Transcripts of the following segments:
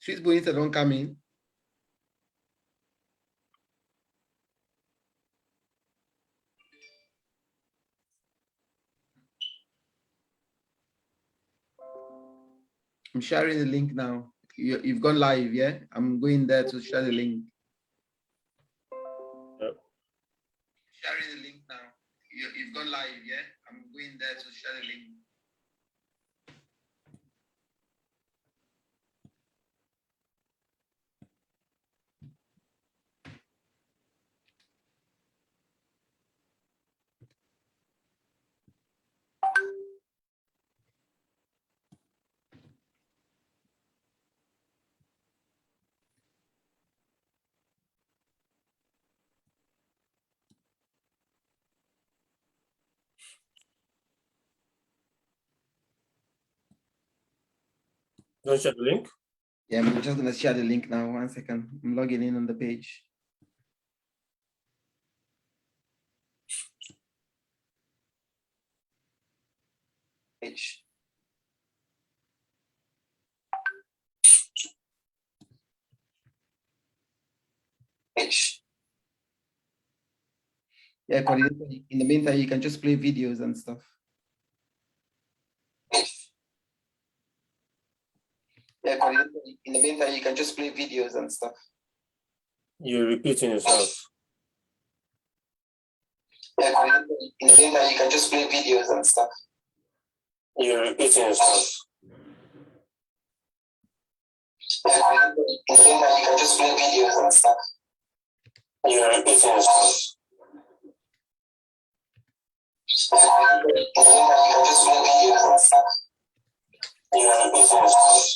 Swiss boys don't come in. I'm sharing the link now. You've gone live, yeah? I'm going there to share the link. Yep. Sharing the link now. You've gone live, yeah? I'm going there to share the link. You want to share the link? Yeah, I'm just gonna share the link now. 1 second. I'm logging in on the page. Page. Yeah, in the meantime, you can just play videos and stuff. Yeah, in the meantime, you can just play videos and stuff. You're repeating yourself. Yeah, in the meantime, you can just play videos and stuff. You're repeating yourself. Yeah, in the meantime, you can just play videos and stuff. You're repeating yourself. Yeah, in the meantime, you can just play videos and stuff. You're repeating yourself.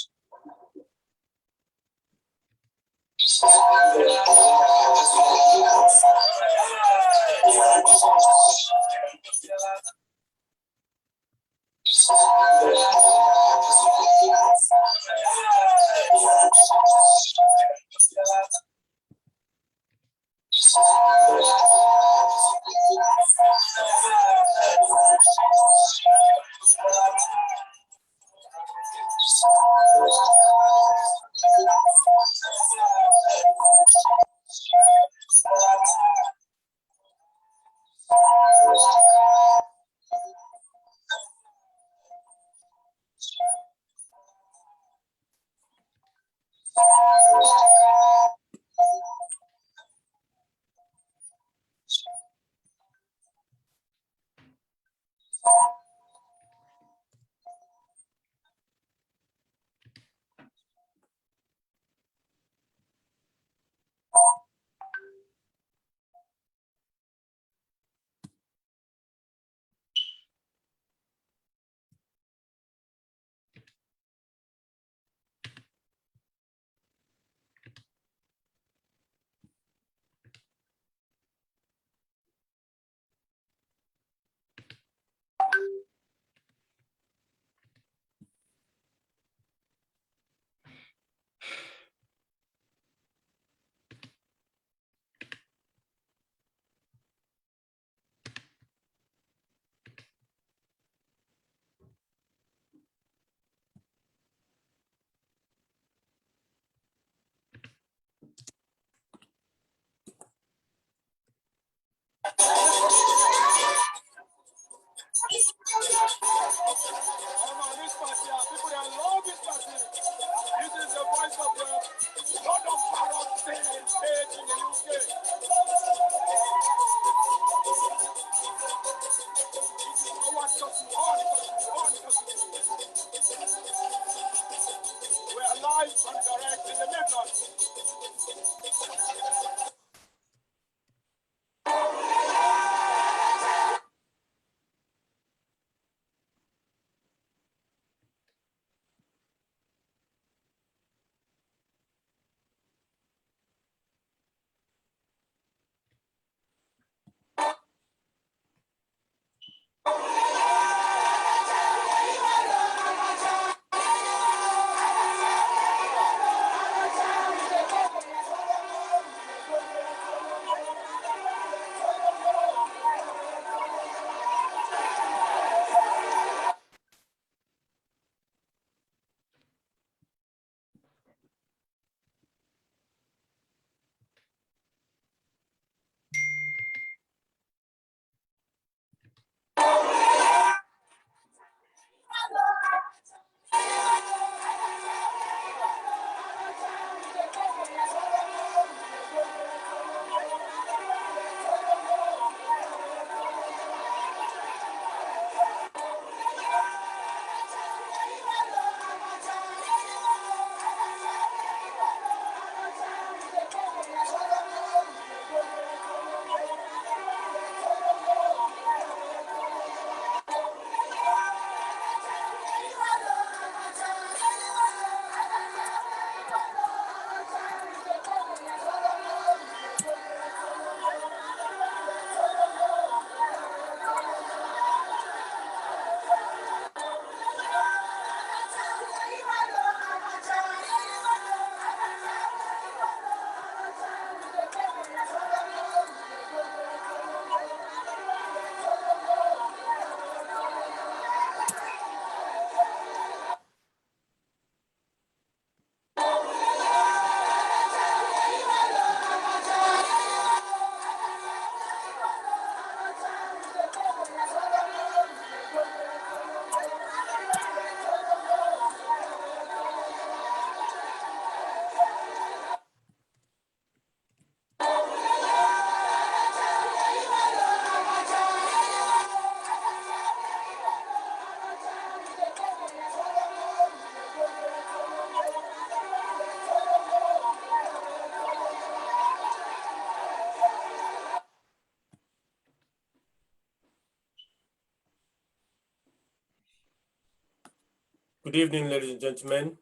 Good evening, ladies and gentlemen,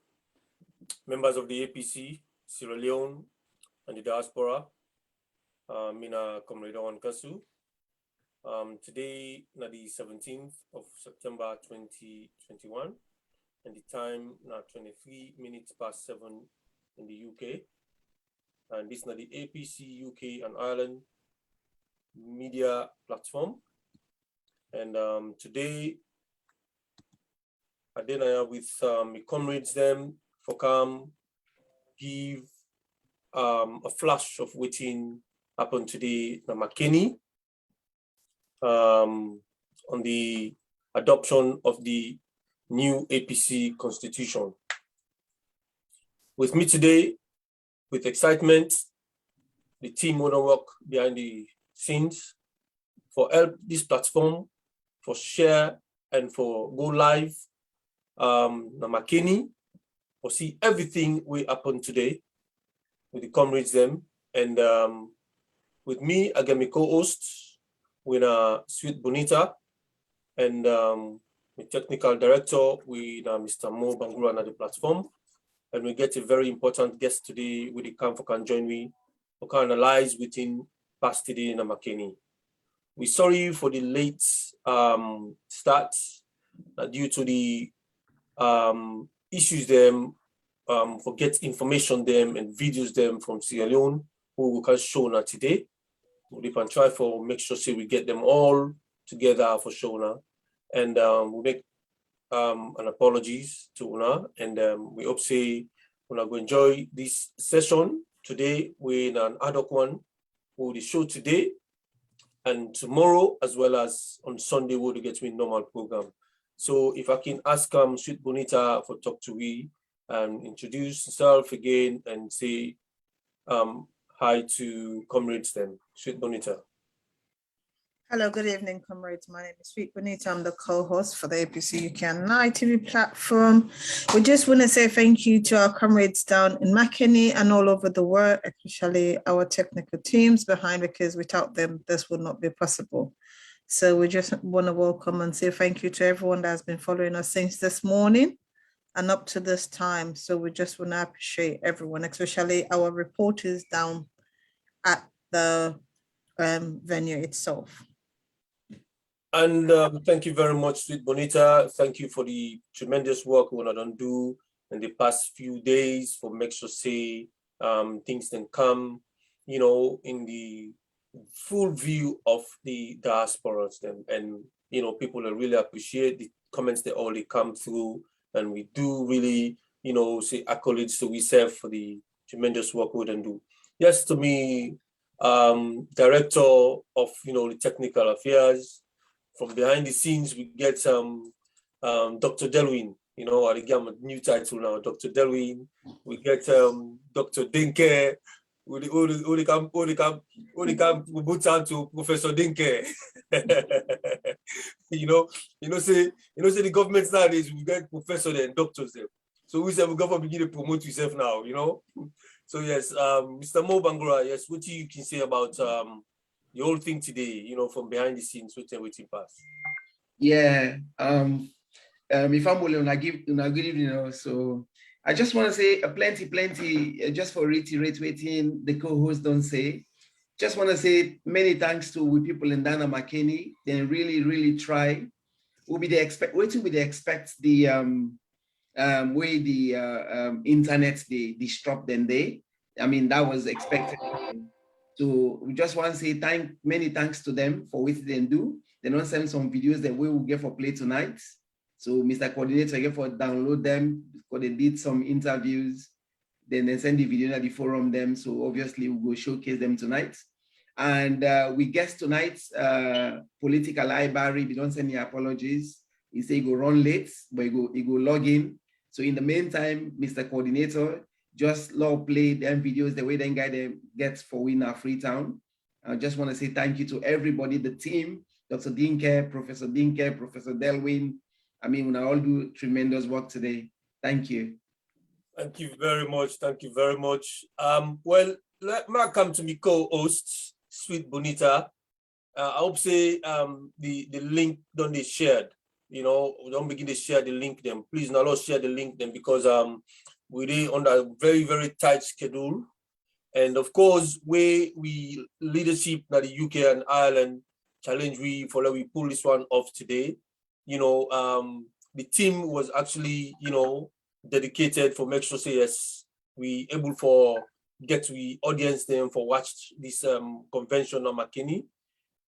members of the APC, Sierra Leone, and the diaspora. Mina Comrade Kasu. Today, na the 17th of September 2021, and the time now 23 minutes past 7 in the UK. And this is the APC UK and Ireland media platform. And today, I dinner with my comrades them for come give a flash of waiting happened today in McKinney on the adoption of the new APC constitution. With me today, with excitement, the team wanna work behind the scenes for help this platform, for share and for go live na McKinney, for see everything we happen today with the comrades them. And with me, again, my co-host, with Sweet Bonita, and the technical director, with Mr. Mo Bangura on the platform. And we get a very important guest today with the camp for can join me, for can analyze within past today in McKinney. We're sorry for the late start due to the issues them for get information them and videos them from Sierra Leone who we can show now today. We can try for make sure we get them all together for show now, and we make an apologies to Una, and we hope say Una go enjoy this session today with an ad hoc one for the show today and tomorrow, as well as on Sunday we'll get to a normal program. So if I can ask Sweet Bonita for talk to we and introduce herself again and say hi to comrades then. Sweet Bonita. Hello, good evening, comrades. My name is Sweet Bonita. I'm the co-host for the APC UK and Night TV platform. We just want to say thank you to our comrades down in McKinney and all over the world, especially our technical teams behind, because without them, this would not be possible. So we just want to welcome and say thank you to everyone that has been following us since this morning and up to this time. So we just want to appreciate everyone, especially our reporters down at the venue itself. And thank you very much, Sweet Bonita. Thank you for the tremendous work we done do in the past few days for make sure say things can come, you know, in the full view of the diasporas then. And you know, people really appreciate the comments that already come through, and we do really, you know, say accolades to ourselves for the tremendous work we done do. Yes, to me, director of the technical affairs. From behind the scenes, we get Dr. Delwin, I give him a new title now, Dr. Delwin. We get Dr. Dinke. We come boot out to Professor Dinke. Say the government nowadays we get professors and doctors there. So we say we government begin to promote yourself now, So yes, Mr. Mo Bangura, yes, what you can say about the whole thing today, from behind the scenes, waiting pass. Yeah. If I'm willing, I give good evening. So I just want to say plenty, just for reiterate waiting the co-host don't say. Just want to say many thanks to we people in Dana McKinney. They really try. Waiting with the expect the way the internet they disrupt them day. I mean that was expected. So we just want to say many thanks to them for what they do. They don't send some videos that we will get for play tonight. So Mr. Coordinator get for download them because they did some interviews. Then they send the video at the forum them. So obviously we will showcase them tonight. And we guess tonight's political library. We don't send any apologies. He say he go run late, but he go log in. So in the meantime, Mr. Coordinator, just love play them videos the way then guy them gets for winner Freetown. I just want to say thank you to everybody, the team, Dr. Dinke, Professor Delwin. I mean, we all do tremendous work today. Thank you. Thank you very much. Thank you very much. Well, let me come to me co-host, Sweet Bonita. I hope say the link done is shared. you know, don't begin to share the link them. Please now let's share the link them because we're under a very, very tight schedule. And of course, we leadership that the UK and Ireland challenge we for that we pull this one off today. You know, the team was actually, you know, dedicated for make sure say yes, we able for get we audience them for watch this convention on McKinney.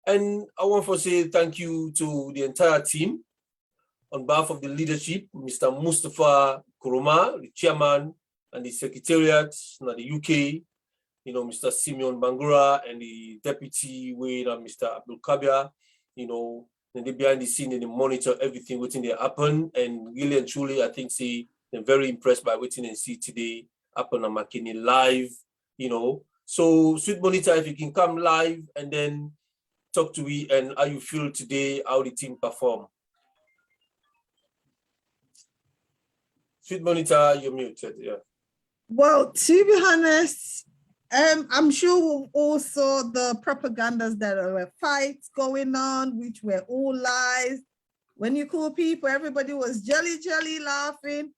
And I want to say thank you to the entire team on behalf of the leadership, Mr. Mustafa Kuruma, the chairman and the secretariat in the UK, you know, Mr. Simeon Bangura and the deputy, Mr. Abdul Kabir, you know, and they behind the scene and they monitor everything within there happen. And really and truly, I think they're very impressed by waiting and see today happen on McKinney live, you know. So Sweet Bonita, if you can come live and then talk to me and how you feel today, how the team perform. Sweet Bonita, you're muted, yeah. Well, to be honest, I'm sure we all saw the propagandas that there were fights going on, which were all lies. When you call people, everybody was jelly laughing.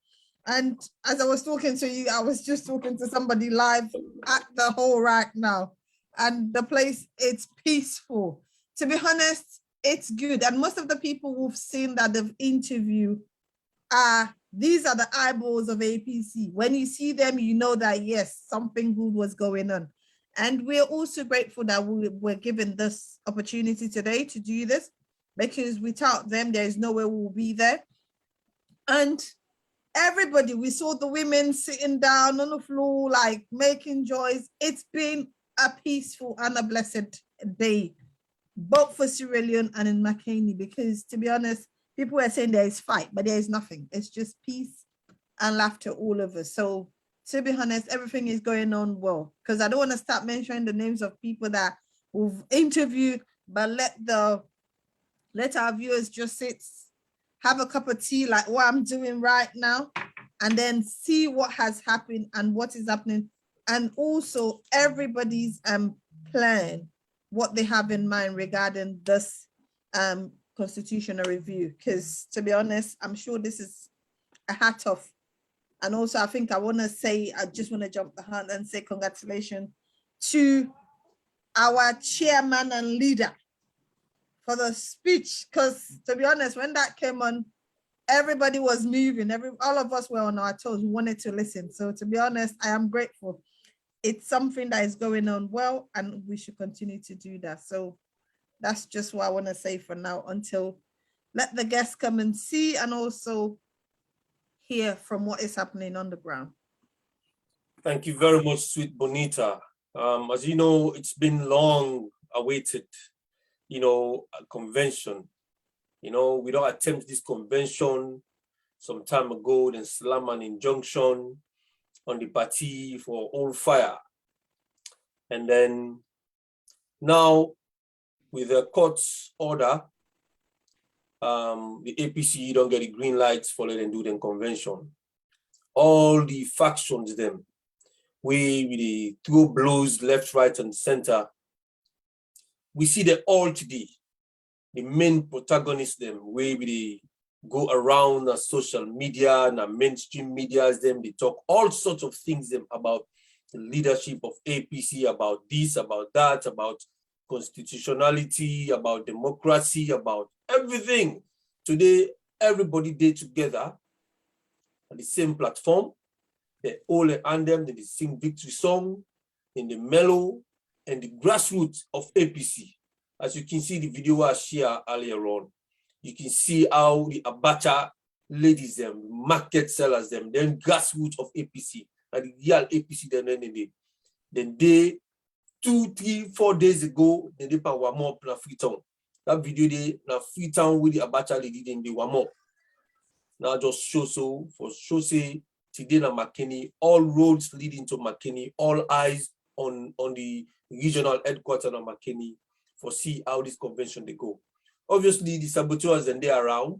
And as I was talking to you, I was just talking to somebody live at the hall right now. And the place, it's peaceful. To be honest, it's good. And most of the people we've seen that they've interviewed these are the eyeballs of APC. When you see them, you know that, yes, something good was going on. And we're also grateful that we were given this opportunity today to do this, because without them, there is no way we'll be there. And everybody, we saw the women sitting down on the floor, like making joys. It's been a peaceful and a blessed day, both for Sierra Leone and in McKinney, because to be honest, people were saying there is fight, but there is nothing. It's just peace and laughter all over. So to be honest, everything is going on well, because I don't want to start mentioning the names of people that we've interviewed, but let our viewers just sit, have a cup of tea like what I'm doing right now, and then see what has happened and what is happening. And also everybody's plan, what they have in mind regarding this constitutional review, because to be honest, I'm sure this is a hat off. And also I think I just want to jump the hand and say congratulations to our chairman and leader for the speech, because to be honest, when that came on, everybody was moving, all of us were on our toes, we wanted to listen. So to be honest, I am grateful. It's something that is going on well, and we should continue to do that. So that's just what I want to say for now, until let the guests come and see and also hear from what is happening on the ground. Thank you very much, Sweet Bonita. As you know, it's been long awaited, you know, a convention. You know, we don't attempt this convention some time ago, then slam an injunction on the party for all fire. And then now, with the court's order, the APC don't get the green lights for letting do the convention. All the factions, them, we throw blows left, right, and center. We see them all today. The main protagonists, them, we go around the social media and the mainstream medias, them, they talk all sorts of things them about the leadership of APC, about this, about that, about constitutionality, about democracy, about everything. Today, everybody did together on the same platform. They all anthem, they sing victory song in the mellow and the grassroots of APC. As you can see the video I shared earlier on, you can see how the Abacha ladies, them, market sellers, them, then grassroots of APC, and the real APC, then they 2, 3, 4 days ago, they warm up in Freetown. That video they na Freetown with the Abacha lady, then they warm up. Now just show say today na McKinney, all roads leading to McKinney, all eyes on the regional headquarters of McKinney for see how this convention they go. Obviously, the saboteurs and they around.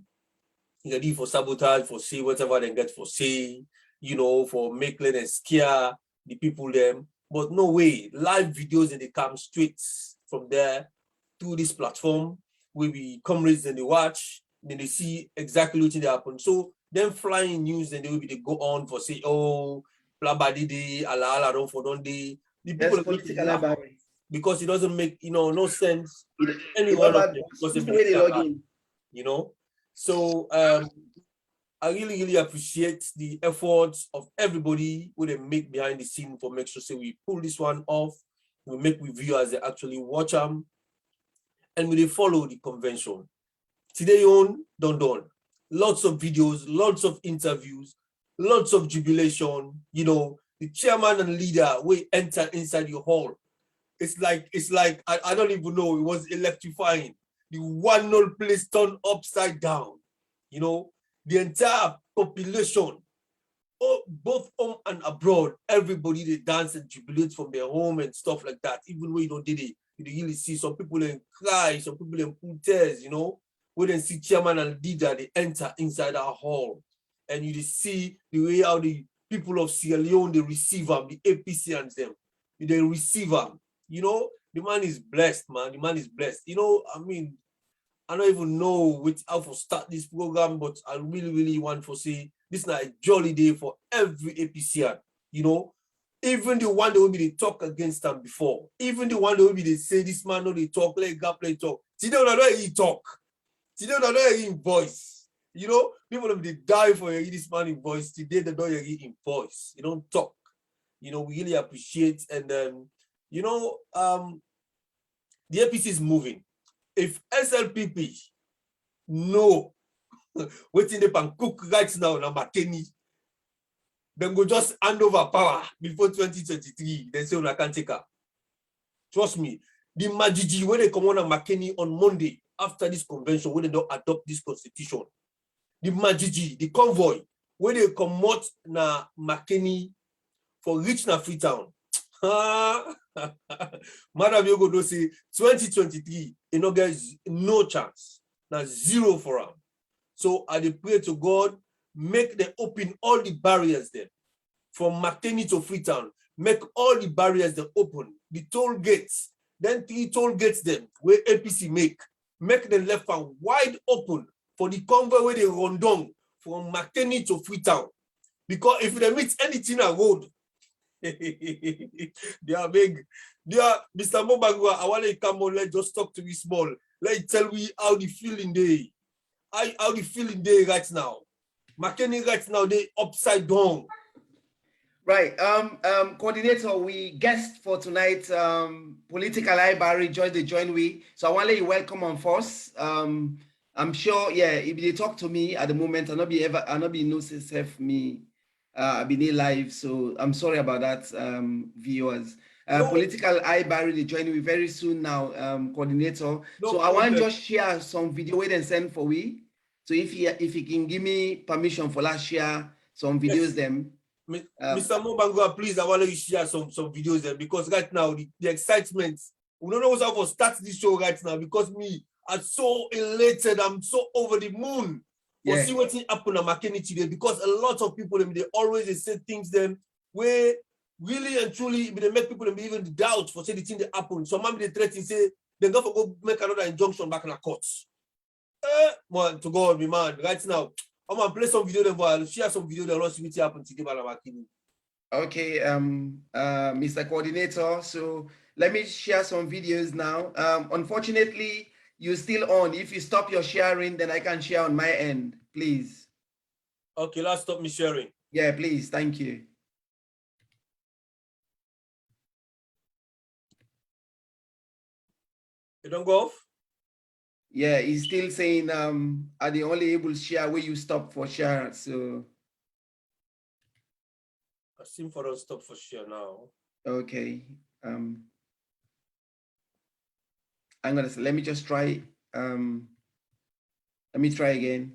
You can do for sabotage, for say whatever they get for say, you know, for make and scare the people them. But no way, live videos and they come straight from there to this platform where we comrades and they watch, then they see exactly what they happen. So them flying news, then they go on for say, oh, blah blah di ala ala don't for don't they. The people That's are going to political laugh library. because it doesn't make no sense to any You know one of bad them boss. because Who's the they way they log in? So I really appreciate the efforts of everybody who they make behind the scene for make sure say we pull this one off, we make reviewers they actually watch them, and we follow the convention. Today on Don. Lots of videos, lots of interviews, lots of jubilation. The chairman and leader will enter inside the hall. It's like I don't even know. It was electrifying. The 1-0 place turned upside down. The entire population, both home and abroad, everybody they dance and jubilate from their home and stuff like that. Even when you don't did it, you really see some people in cry, some people in pull tears. We then see chairman and leader they enter inside our hall, and you see the way how the people of Sierra Leone they receive them, the APC and them, they receive them. The man is blessed, man. The man is blessed. I mean, I don't even know how to start this program, but I really want to say this is a jolly day for every APCR. Even the one that will be they talk against them before, even the one that will be they say this man no they talk, let God play talk. Today I know he talk. Today I know he in voice. People will be die for this man in voice. Today they don't hear in voice. You don't talk. We really appreciate and the APC is moving. If SLPP know waiting they can cook right now na McKinney, then go just hand over power before 2023. Then say I can't take her. Trust me, the Majiji when they come on McKinney on Monday after this convention, when they don't adopt this constitution, the Majiji, the convoy, when they come out na McKinney for reach na Freetown. Madam Yogo do say 2023, there's no chance. Now zero for them. So I pray to God, make them open all the barriers there. From McKinney to Freetown, make all the barriers them open. The toll gates, then 3 toll gates them where APC make them left and wide open for the convoy where they run down from McKinney to Freetown. Because if they meet anything on road, they are big. They are Mr. Mobagua. I want to come on. Let's just talk to me small. Let's tell me how the feeling day. How the feeling day right now. McKinney right now they upside down. Right. Coordinator, we guest for tonight. Political library join the join we. So I want to let you welcome on first. I'm sure, yeah, if they talk to me at the moment, I'll not be no self me. I've been here live, so I'm sorry about that, viewers. No. Political library they join me very soon now, coordinator. No so I want to problem. just share some video wait and send for we. So if he can give me permission for last share some videos them. Mr. Mobangua, please, I want you to share some videos there because right now the excitement, we don't know how to start this show right now because I'm so elated, I'm so over the moon for see what happened at McKinney today because a lot of people they always say things them where really and truly they make people even doubt for say the thing that happened. So maybe they threaten say they're going to go make another injunction back in the courts. Man, to God, me man, right now. I'm gonna play some video then I'll share some video that see what happened today by McKinney. Okay, Mr. Coordinator. So let me share some videos now. Unfortunately, you're still on. If you stop your sharing, then I can share on my end, please. Okay, let's stop me sharing. Yeah, please. Thank you. You don't go off? Yeah, he's still saying are they only able to share where you stop for share? So I seem for us stop for share now. okay. I'm gonna say let me just try. Let me try again.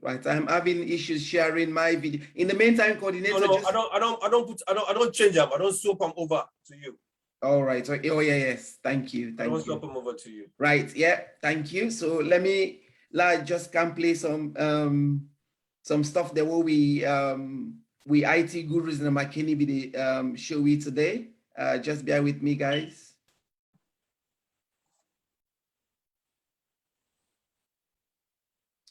Right, I'm having issues sharing my video. In the meantime, coordinator. No, I don't change them. I don't swap them over to you. All right. So, oh yeah, yes. Thank you. I don't swap them over to you. Right. Yeah. Thank you. So let me just can play some stuff that will we IT gurus in the McKinney be the show we today. Just bear with me, guys.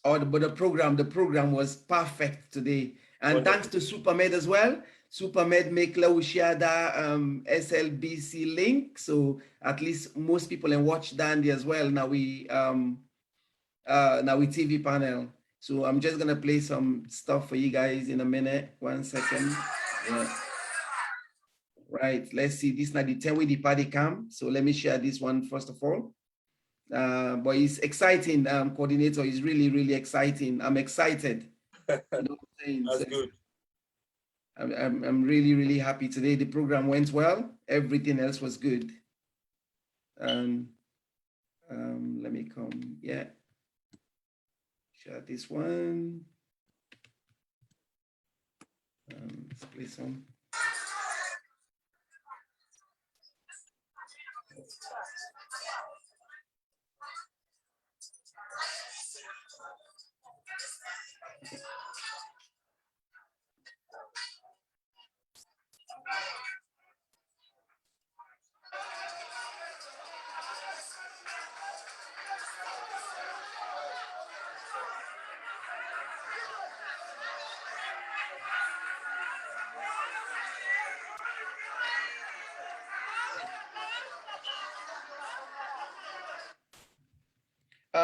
but the program was perfect today. And Wonderful. thanks to Supermed as well. Supermed make we share that SLBC link. So at least most people can watch Dandy as well. Now we TV panel. So I'm just gonna play some stuff for you guys in a minute. 1 second. Yeah. Right. Let's see. This is not the 10 with the party cam. So let me share this one first of all. But it's exciting, coordinator. It's really, really exciting. I'm excited. You know what I'm saying? That's So good. I'm really, really happy today. The program went well. Everything else was good. Let me come. Yeah. Share this one. Let's play some.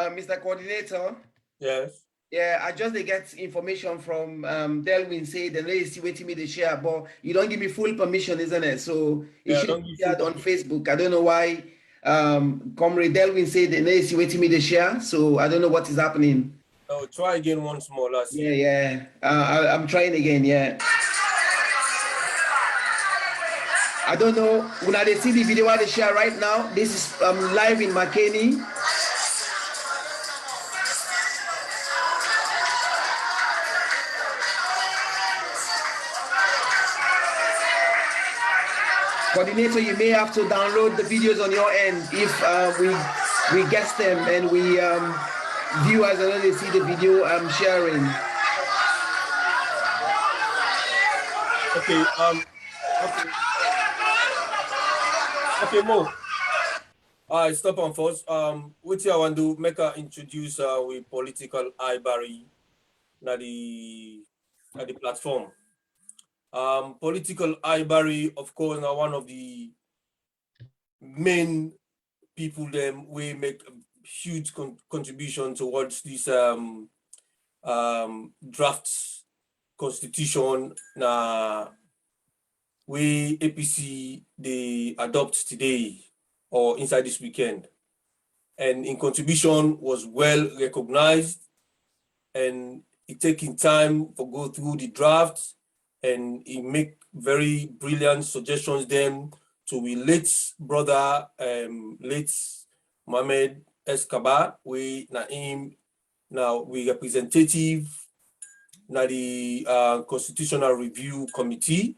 Mr. Coordinator. Yes. Yeah, I just get information from Delwin say the lady is waiting me to share, but you don't give me full permission, isn't it? So it Yeah, should don't be give full shared on permission. Facebook. I don't know why Comrade Delwin said the lady is waiting me to share. So I don't know what is happening. Oh, try again once more. Let's Yeah, see. yeah. I'm trying again, yeah. I don't know. When I see the video I share right now, this is live in McKinney. Coordinator, you may have to download the videos on your end if we guess them and we viewers already see the video I'm sharing. Okay. Okay. Okay, Mo. Stop on first. What I want to make her introduce with political iBarry na the platform. Political iBarry, of course, now one of the main people them we make a huge contribution towards this draft constitution na we APC they adopt today or inside this weekend. And in contribution was well recognized and it taking time for go through the drafts and he make very brilliant suggestions then to we late brother late Mohammed Escobar we na him now we representative na the constitutional review committee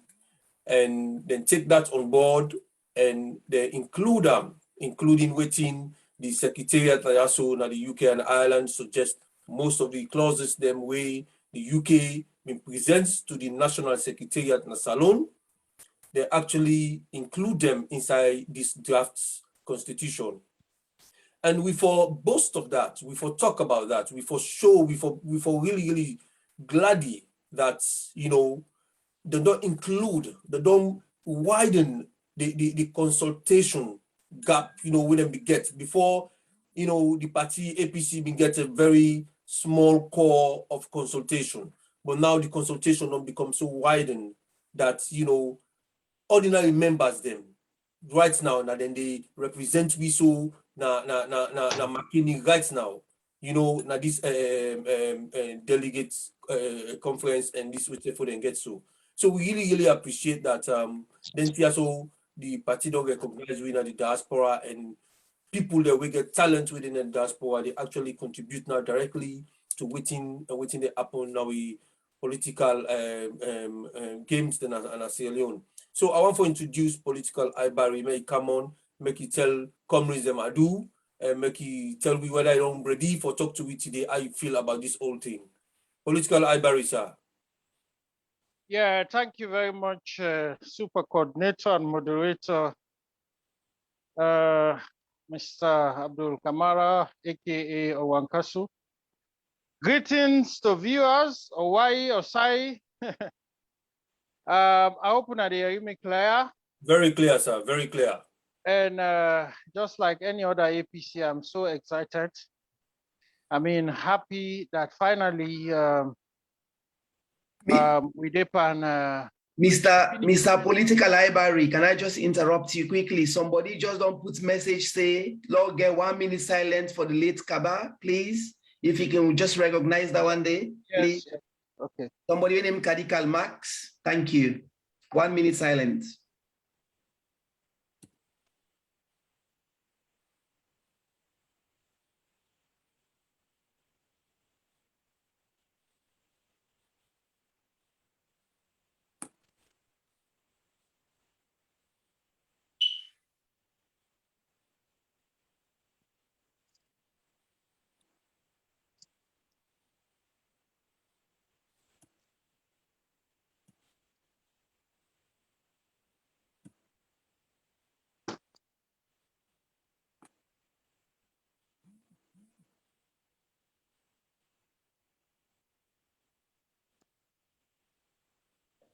and then take that on board and they include them including waiting the secretariat also na the UK and Ireland suggest most of the clauses them way the UK been presents to the National Secretariat na Salon, they actually include them inside this draft constitution. And we for boast of that, we for talk about that, we for show, we for really, really gladdy that, you know, they don't include, they don't widen the consultation gap, you know, when them get before, you know, the party APC been get a very small core of consultation, but now the consultation don't become so widened that, you know, ordinary members them right now, now then they represent we so na McKinney right now, you know, now this delegates conference and this way for them get so. So we really, really appreciate that. Then also the party don't recognize we in the diaspora and people that we get talent within the diaspora, they actually contribute now directly to waiting the happen now we political games then and Sierra Leone. So I want to introduce political iBarry. May come on, make you tell comrades them I do, and make you tell me whether I'm ready for talk to me today, how you feel about this whole thing. Political iBarry, sir. Yeah, thank you very much, Super Coordinator and Moderator, Mr. Abdul Kamara, aka Owankasu. Greetings to viewers, Hawaii, Osai. I hope that they hear me clear. Very clear, sir. Very clear. And just like any other APC, I'm so excited. I mean, happy that finally we dip and Mr. Political Library, can I just interrupt you quickly? Somebody just don't put message say, Lord, get 1 minute silence for the late Kaba, please. If you can just recognize that one day, please. yes. Okay. Somebody named Kadikal Max, thank you. 1 minute silence.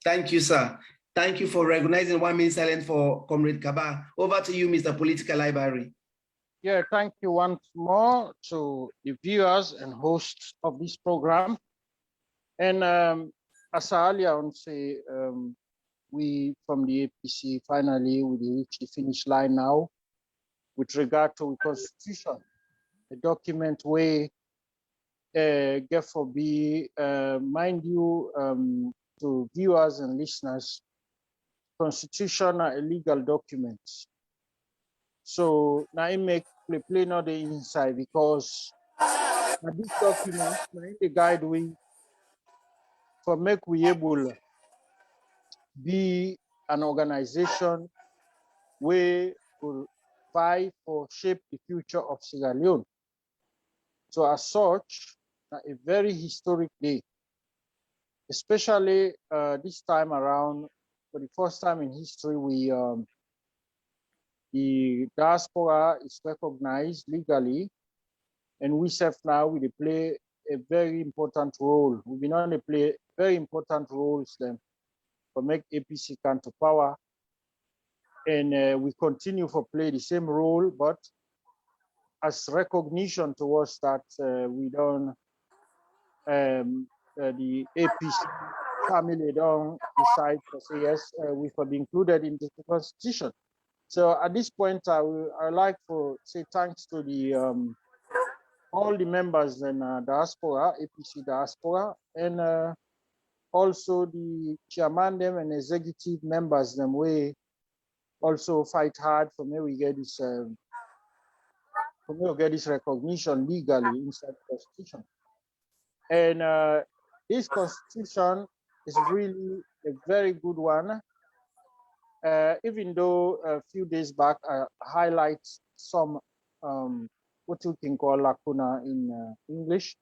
Thank you, sir. Thank you for recognizing 1 minute silence for Comrade Kaba. Over to you, Mr. Political Library. Yeah, thank you once more to the viewers and hosts of this program. And as I earlier on say, we from the APC finally we reach the finish line now with regard to the constitution, a document where get for be mind you to viewers and listeners, constitution are a legal document. So now it make play not the inside because this document the guide we for make we able be an organization where will fight for shape the future of Sierra Leone. So as such, a very historic day, especially this time around. For the first time in history, we the diaspora is recognized legally, and we self now we play a very important role. We've been on to play very important roles then for make APC come to power, and we continue to play the same role, but as recognition towards that, we don't the APC family don't decide to say yes, we could be included in the constitution. So at this point, I like to say thanks to the all the members in diaspora, APC diaspora, and also the chairman them and executive members them we also fight hard for me we get this recognition legally inside the constitution. And this constitution is really a very good one. Even though a few days back I highlight some what you can call lacuna in English,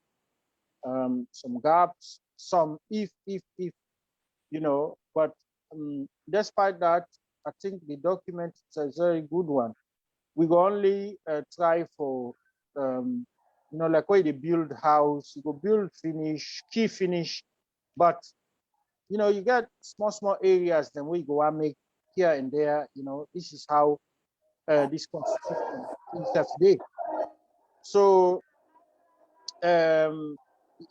some gaps, some if, you know, but despite that, I think the document is a very good one. We go only try for, you know, like where they build house, you go build finish, key finish, but you know, you get small areas then we go and make here and there, you know, this is how this constitution is today. So the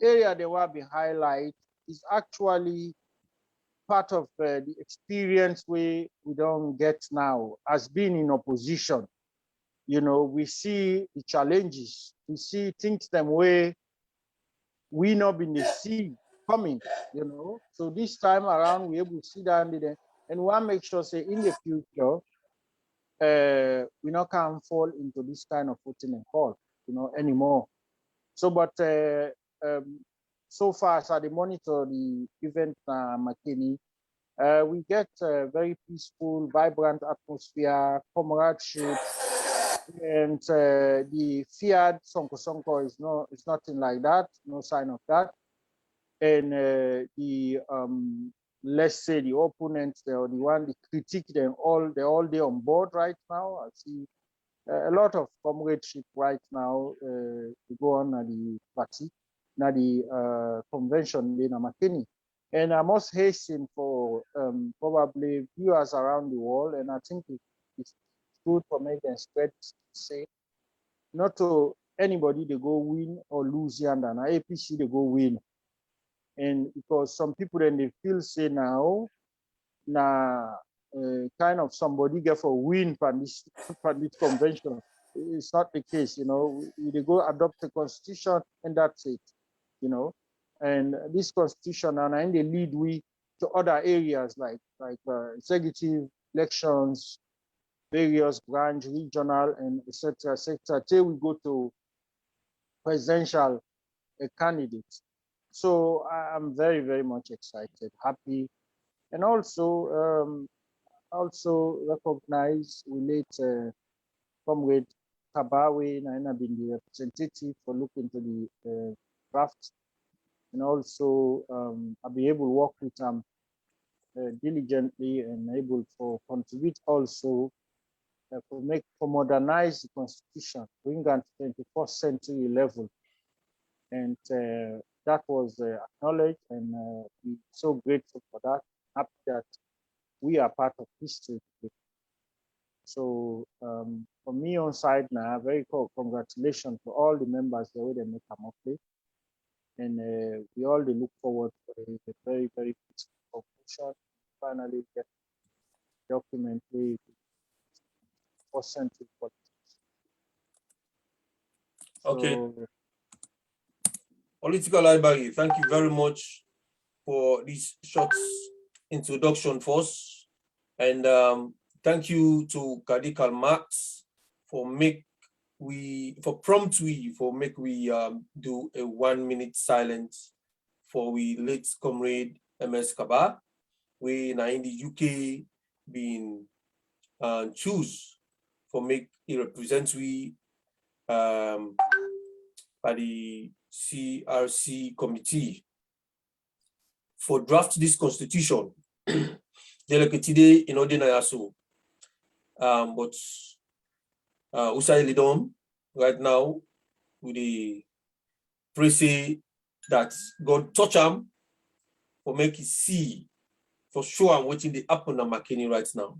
area they want to highlight is actually part of the experience we don't get now as being in opposition. You know, we see the challenges, we see things them way we not been the see coming, you know. So this time around we able to see that and we want to make sure say in the future we not can fall into this kind of footing and call, you know, anymore. So but so far as I monitor the event McKinney, we get a very peaceful, vibrant atmosphere, comradeship, and the feared Sonko is nothing like that, no sign of that. And the let's say the opponents, or the one the critique them all, they're all there on board right now. I see a lot of comradeship right now to go on at the party. na the convention in Makeni. And I must hasten for probably viewers around the world, and I think it's good for me and spread say not to anybody they go win or lose and an APC they go win. And because some people then they feel say now kind of somebody get for win from this convention. It's not the case, you know. They go adopt the constitution and that's it, you know. And this constitution and they lead we to other areas like executive elections, various branch, regional, and etc. Till we go to presidential candidates. So I'm very, very much excited, happy, and also recognize relate comrade Kabawe and I've been the representative for looking to the draft, and also I'll be able to work with them diligently and able to contribute also for modernize the constitution, bring it to 21st century level, and that was acknowledged, and we're so grateful for that. Happy that we are part of history. So for me on side now, very congratulations to all the members the way they make them up play. And we all look forward to a very, very peaceful conclusion. Finally get document for century politics. Okay. So, Political library, thank you very much for this short introduction for us. And thank you to Kadikal Max for make we do a 1 minute silence for we late comrade MS Kaba. We now in the UK been choose for make it represent we by the CRC committee for draft this constitution. Today in ordinary so. But Usai Lidom right now with the pray say that God touch him for make it see for sure I'm waiting the happen on Makeni right now.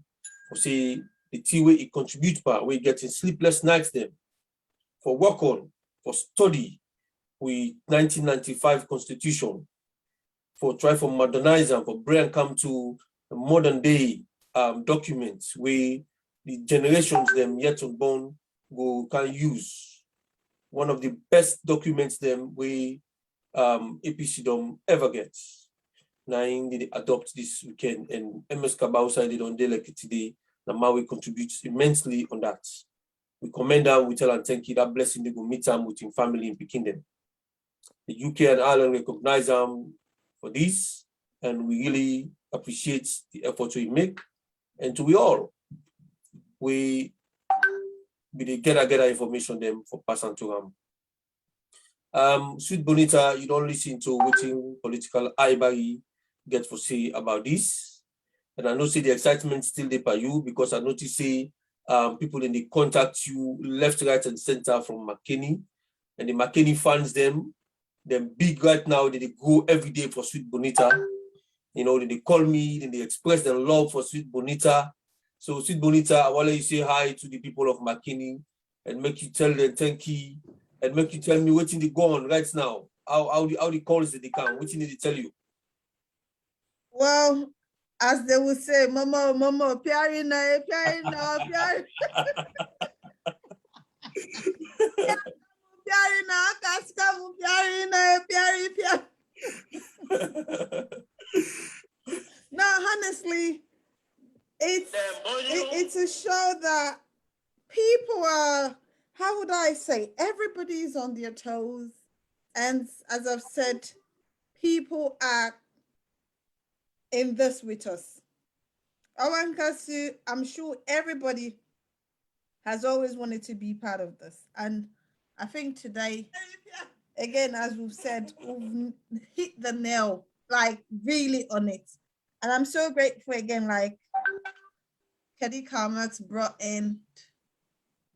For say the T way it contribute part we getting sleepless nights them for work on, for study with 1995 constitution, for try for modernize and for bring come to a modern day documents where the generations them yet unborn go can use. One of the best documents them we APC don't ever get. Now they adopt this weekend, and MS Kabau side on day like today. Now we contribute immensely on that. We commend them, we tell and thank you. That blessing they go meet them with your family in Peking them. The UK and Ireland recognize them for this, and we really appreciate the effort we make. And to we all, we get information them for passing to them. Sweet Bonita, you don't listen to waiting political IBAI get for say about this. And I know say the excitement still there by you because I notice say people in the contact you left, right, and center from Makeni, and the Makeni fans them big right now. They go every day for Sweet Bonita. You know, they call me, then they express their love for Sweet Bonita. So Sweet Bonita, I want you say hi to the people of Makeni and make you tell them thank you, and make you tell me what they go on right now. How the calls that they come, what they tell you. Well, as they would say, Mama, Piarina, Piarina. No, honestly, it's a show that people are, how would I say, everybody's on their toes. And as I've said, people are in this with us. I'm sure everybody has always wanted to be part of this. And I think today, again, as we've said, we've hit the nail, like really on it. And I'm so grateful again, like Kedi Carmax brought in,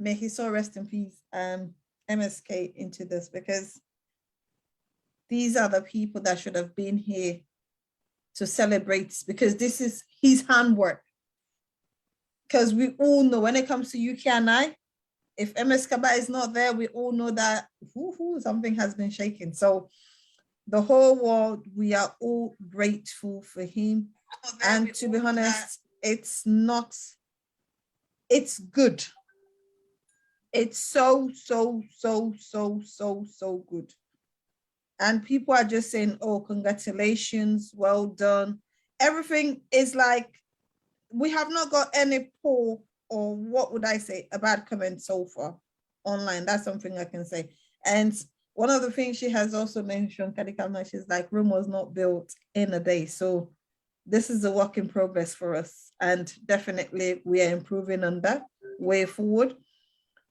may he so rest in peace, MSK into this, because these are the people that should have been here to celebrate, because this is his handwork. Because we all know when it comes to UKNI, if MS Kaba is not there, we all know that something has been shaken. So the whole world, we are all grateful for him. And to be honest, it's good. It's so good. And people are just saying, oh, congratulations, well done. Everything is like, we have not got any poor, or what would I say, a bad comment so far online. That's something I can say. And one of the things she has also mentioned, Kadikama, she's like, Rome was not built in a day. So this is a work in progress for us. And definitely we are improving on that way forward.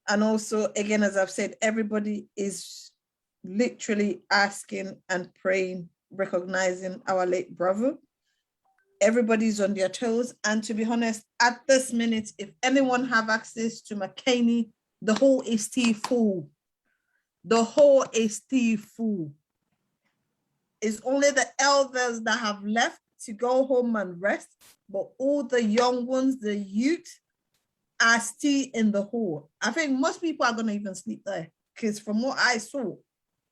And also, again, as I've said, everybody is literally asking and praying, recognizing our late brother. Everybody's on their toes. And to be honest, at this minute, if anyone have access to McKinney, the whole is still full. The whole is still full. It's only the elders that have left to go home and rest, but all the young ones, the youth, are still in the hall. I think most people are going to even sleep there, because from what I saw,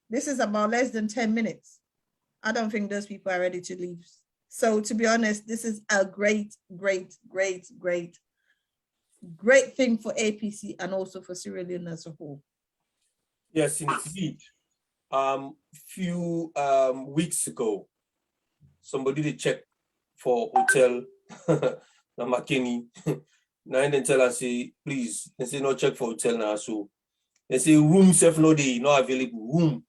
this is about less than 10 minutes. I don't think those people are ready to leave. So to be honest, this is a great thing for APC and also for Sierra Leone as a whole. Yes, indeed. Few weeks ago, somebody did check for hotel na Makeni. Now then tell us, say, please, they say no check for hotel now. So they say room self no day not available. Room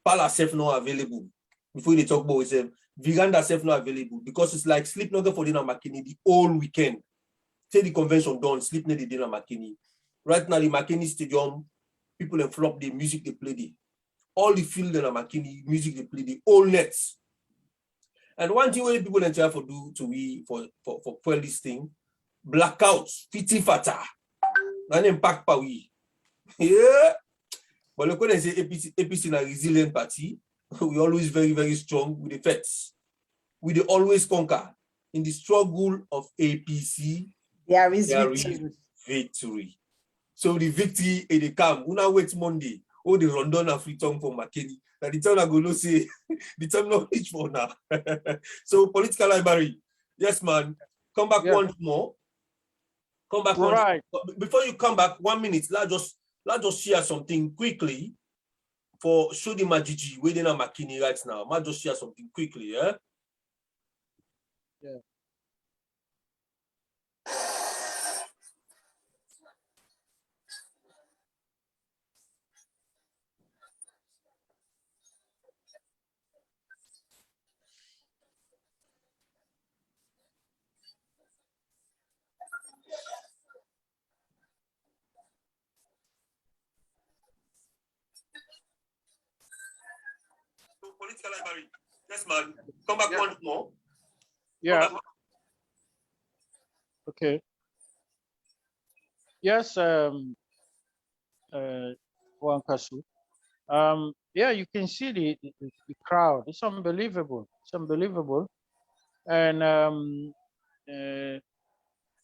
palace self not available. Before they talk about it, Viganda self not available, because it's like sleep not for dinner Makeni the whole weekend. Say the convention done, sleep not the dinner Makeni. Right now the Makeni Stadium, people in flop the music they play the. All the field in Makeni, music they play the all nets. And one thing where people in try for do to we for this thing, blackouts, fitting fata, and impact pa we. Yeah. But look when I say APC is a resilient party, we always very strong with the facts. We always conquer. In the struggle of APC, There is victory. So the victory in the camp. We now wait Monday. Oh, the Rondon and free tongue for McKinney. Now the time I go no say the time not reach for now. So political library. Yes, man. Come back once more. Come back Right. Before you come back, 1 minute. Let's just share something quickly for Shodi Majiji waiting on McKinney right now. Let's just share something quickly, yeah? Yeah. Political library. Yes, man. Come back once more. Yeah. Okay. Yes, Wankasu. Yeah, you can see the crowd. It's unbelievable. It's unbelievable. And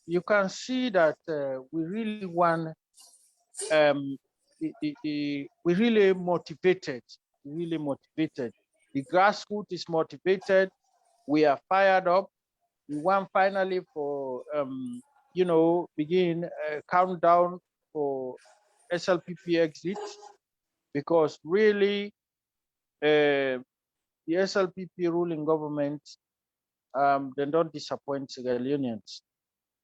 you can see that we really want, we really motivated. Really motivated. The grassroots is motivated. We are fired up. We want finally for begin a countdown for SLPP exit, because really the SLPP ruling government, they don't disappoint Sierra Leoneans.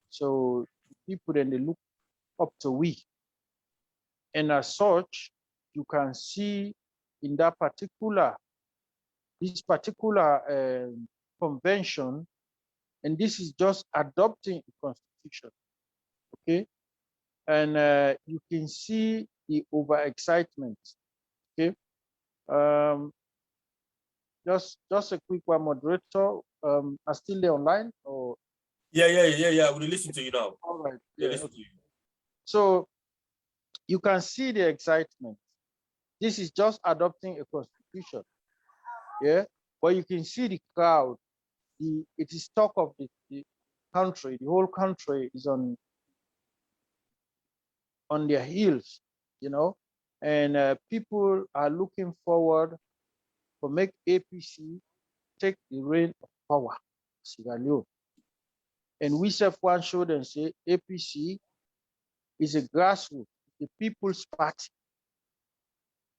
So people then they look up to we. And as such, you can see in that this particular convention, and this is just adopting a constitution, okay? And you can see the overexcitement, okay? Just a quick one, moderator. Are still there online or? Yeah. We'll listen to you now. All right. Yeah, Yeah. listen to you. So you can see the excitement. This is just adopting a constitution. Yeah, but you can see the crowd. It is talk of the country. The whole country is on their heels, you know, and people are looking forward to make APC take the reign of power, Sierra Leone. And we self one show and say APC is a grassroots, the people's party.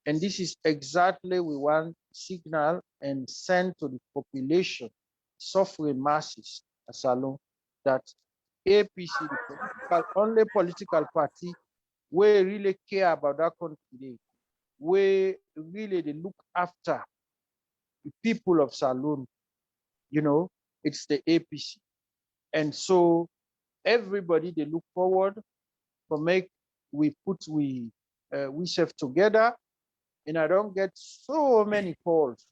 And this is exactly we want signal and send to the population, suffering masses, as alone, that APC, the only political party, we really care about that country, we really they look after the people of Salone, you know, it's the APC. And so everybody they look forward to make we put we self together. And I don't get so many calls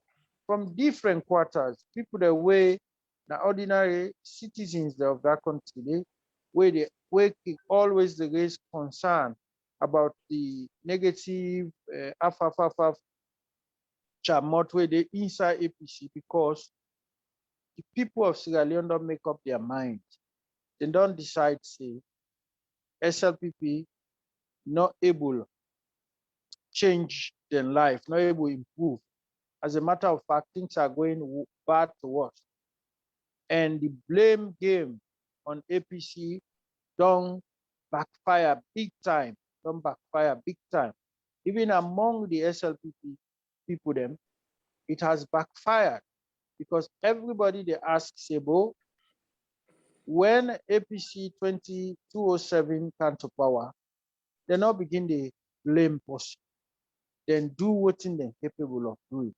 from different quarters, people that way the ordinary citizens of that country, where they always they raise concern about the negative chamot where they inside APC, because the people of Sierra Leone don't make up their mind. They don't decide, say, SLPP not able change their life, not able improve. As a matter of fact, things are going bad to worse. And the blame game on APC don't backfire big time, don't backfire big time. Even among the SLPP people, them, it has backfired, because everybody they ask Sebo, when APC 207 come to power, they now begin to blame us, then do what they're capable of doing.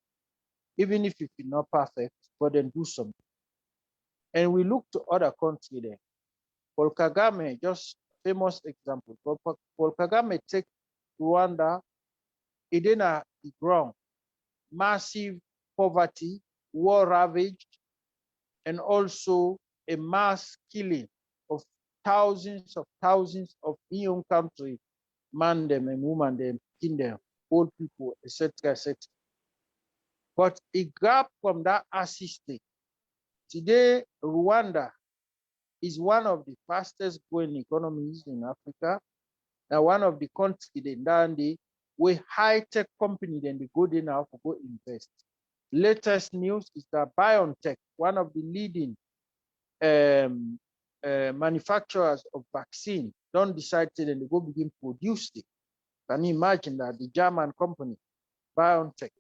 Even if it's not perfect, but then do something. And we look to other countries there. Paul Kagame, just famous example. Paul Kagame take Rwanda, it did the ground, massive poverty, war ravaged, and also a mass killing of thousands of young country, man them and woman them, kin them, old people, etc., etc. But it grabbed from that assistance. Today, Rwanda is one of the fastest growing economies in Africa. Now, one of the countries they where high-tech company then they go there now to go invest. Latest news is that BioNTech, one of the leading manufacturers of vaccine, don't decide to then they go begin produce it. Can you imagine that the German company, BioNTech,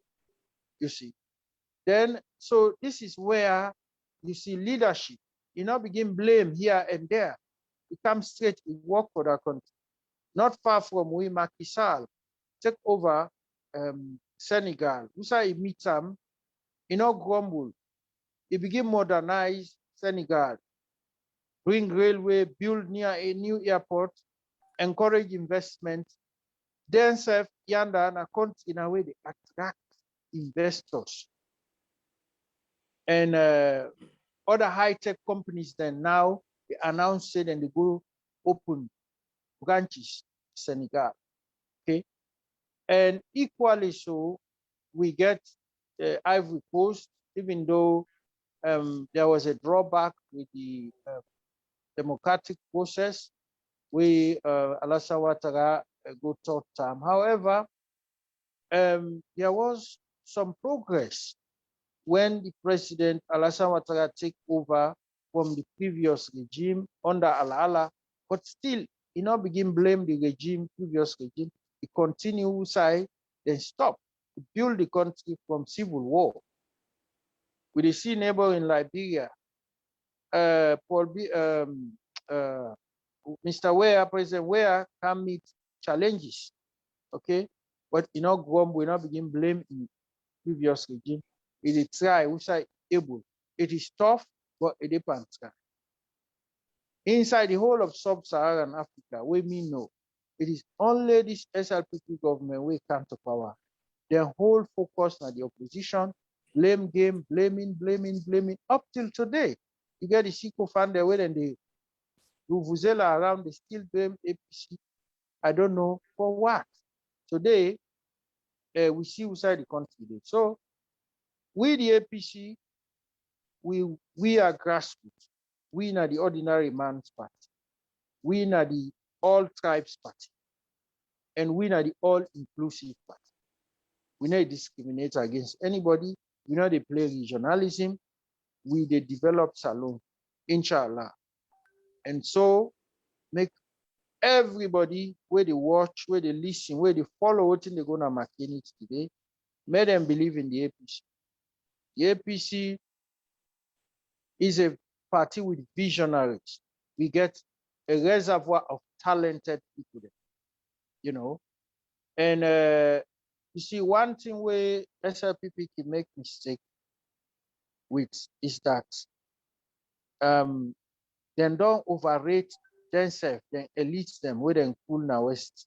you see? Then, so this is where you see leadership, you know, begin blame here and there. It comes straight, it work for that country. Not far from where Macky Sall take over Senegal. Usa meet him, you know, grumble. He begin modernize Senegal, bring railway, build near a new airport, encourage investment. Then serve yanda and account in a way they attract investors. And other high-tech companies then now they announce it and they go open branches Senegal. Okay. And equally so, we get Ivory Coast, even though there was a drawback with the democratic process, we Alassane Ouattara go third term. However, there was some progress when the president Alassane Ouattara take over from the previous regime under Al-Ala, but still, he now begin blame the regime, previous regime. He continue side, then stop to build the country from civil war. We see neighbor in Liberia, Mr. Ware, President Ware can meet challenges, okay? But you know, we not begin blame in previous regime. It is try, which are able. It is tough, but it depends. Inside the whole of sub-Saharan Africa, we mean no. It is only this SLPP government we come to power. Their whole focus on the opposition, blame game, blaming, up till today. You get the Siko fan there where they Vuvuzela around, they still blame APC. I don't know for what. Today, we see inside the country. So we the APC, we are grassroots. We are the ordinary man's party. We are the all tribes party. And we are the all inclusive party. We not discriminate against anybody. We not play regionalism. We develop salon, inshallah. And so make everybody where they watch, where they listen, where they follow what they're gonna make it today, make them believe in the APC. The APC is a party with visionaries. We get a reservoir of talented people there, you know. And you see, one thing where SLPP can make mistake with is that they don't overrate themselves, then elite them, where they cool now west.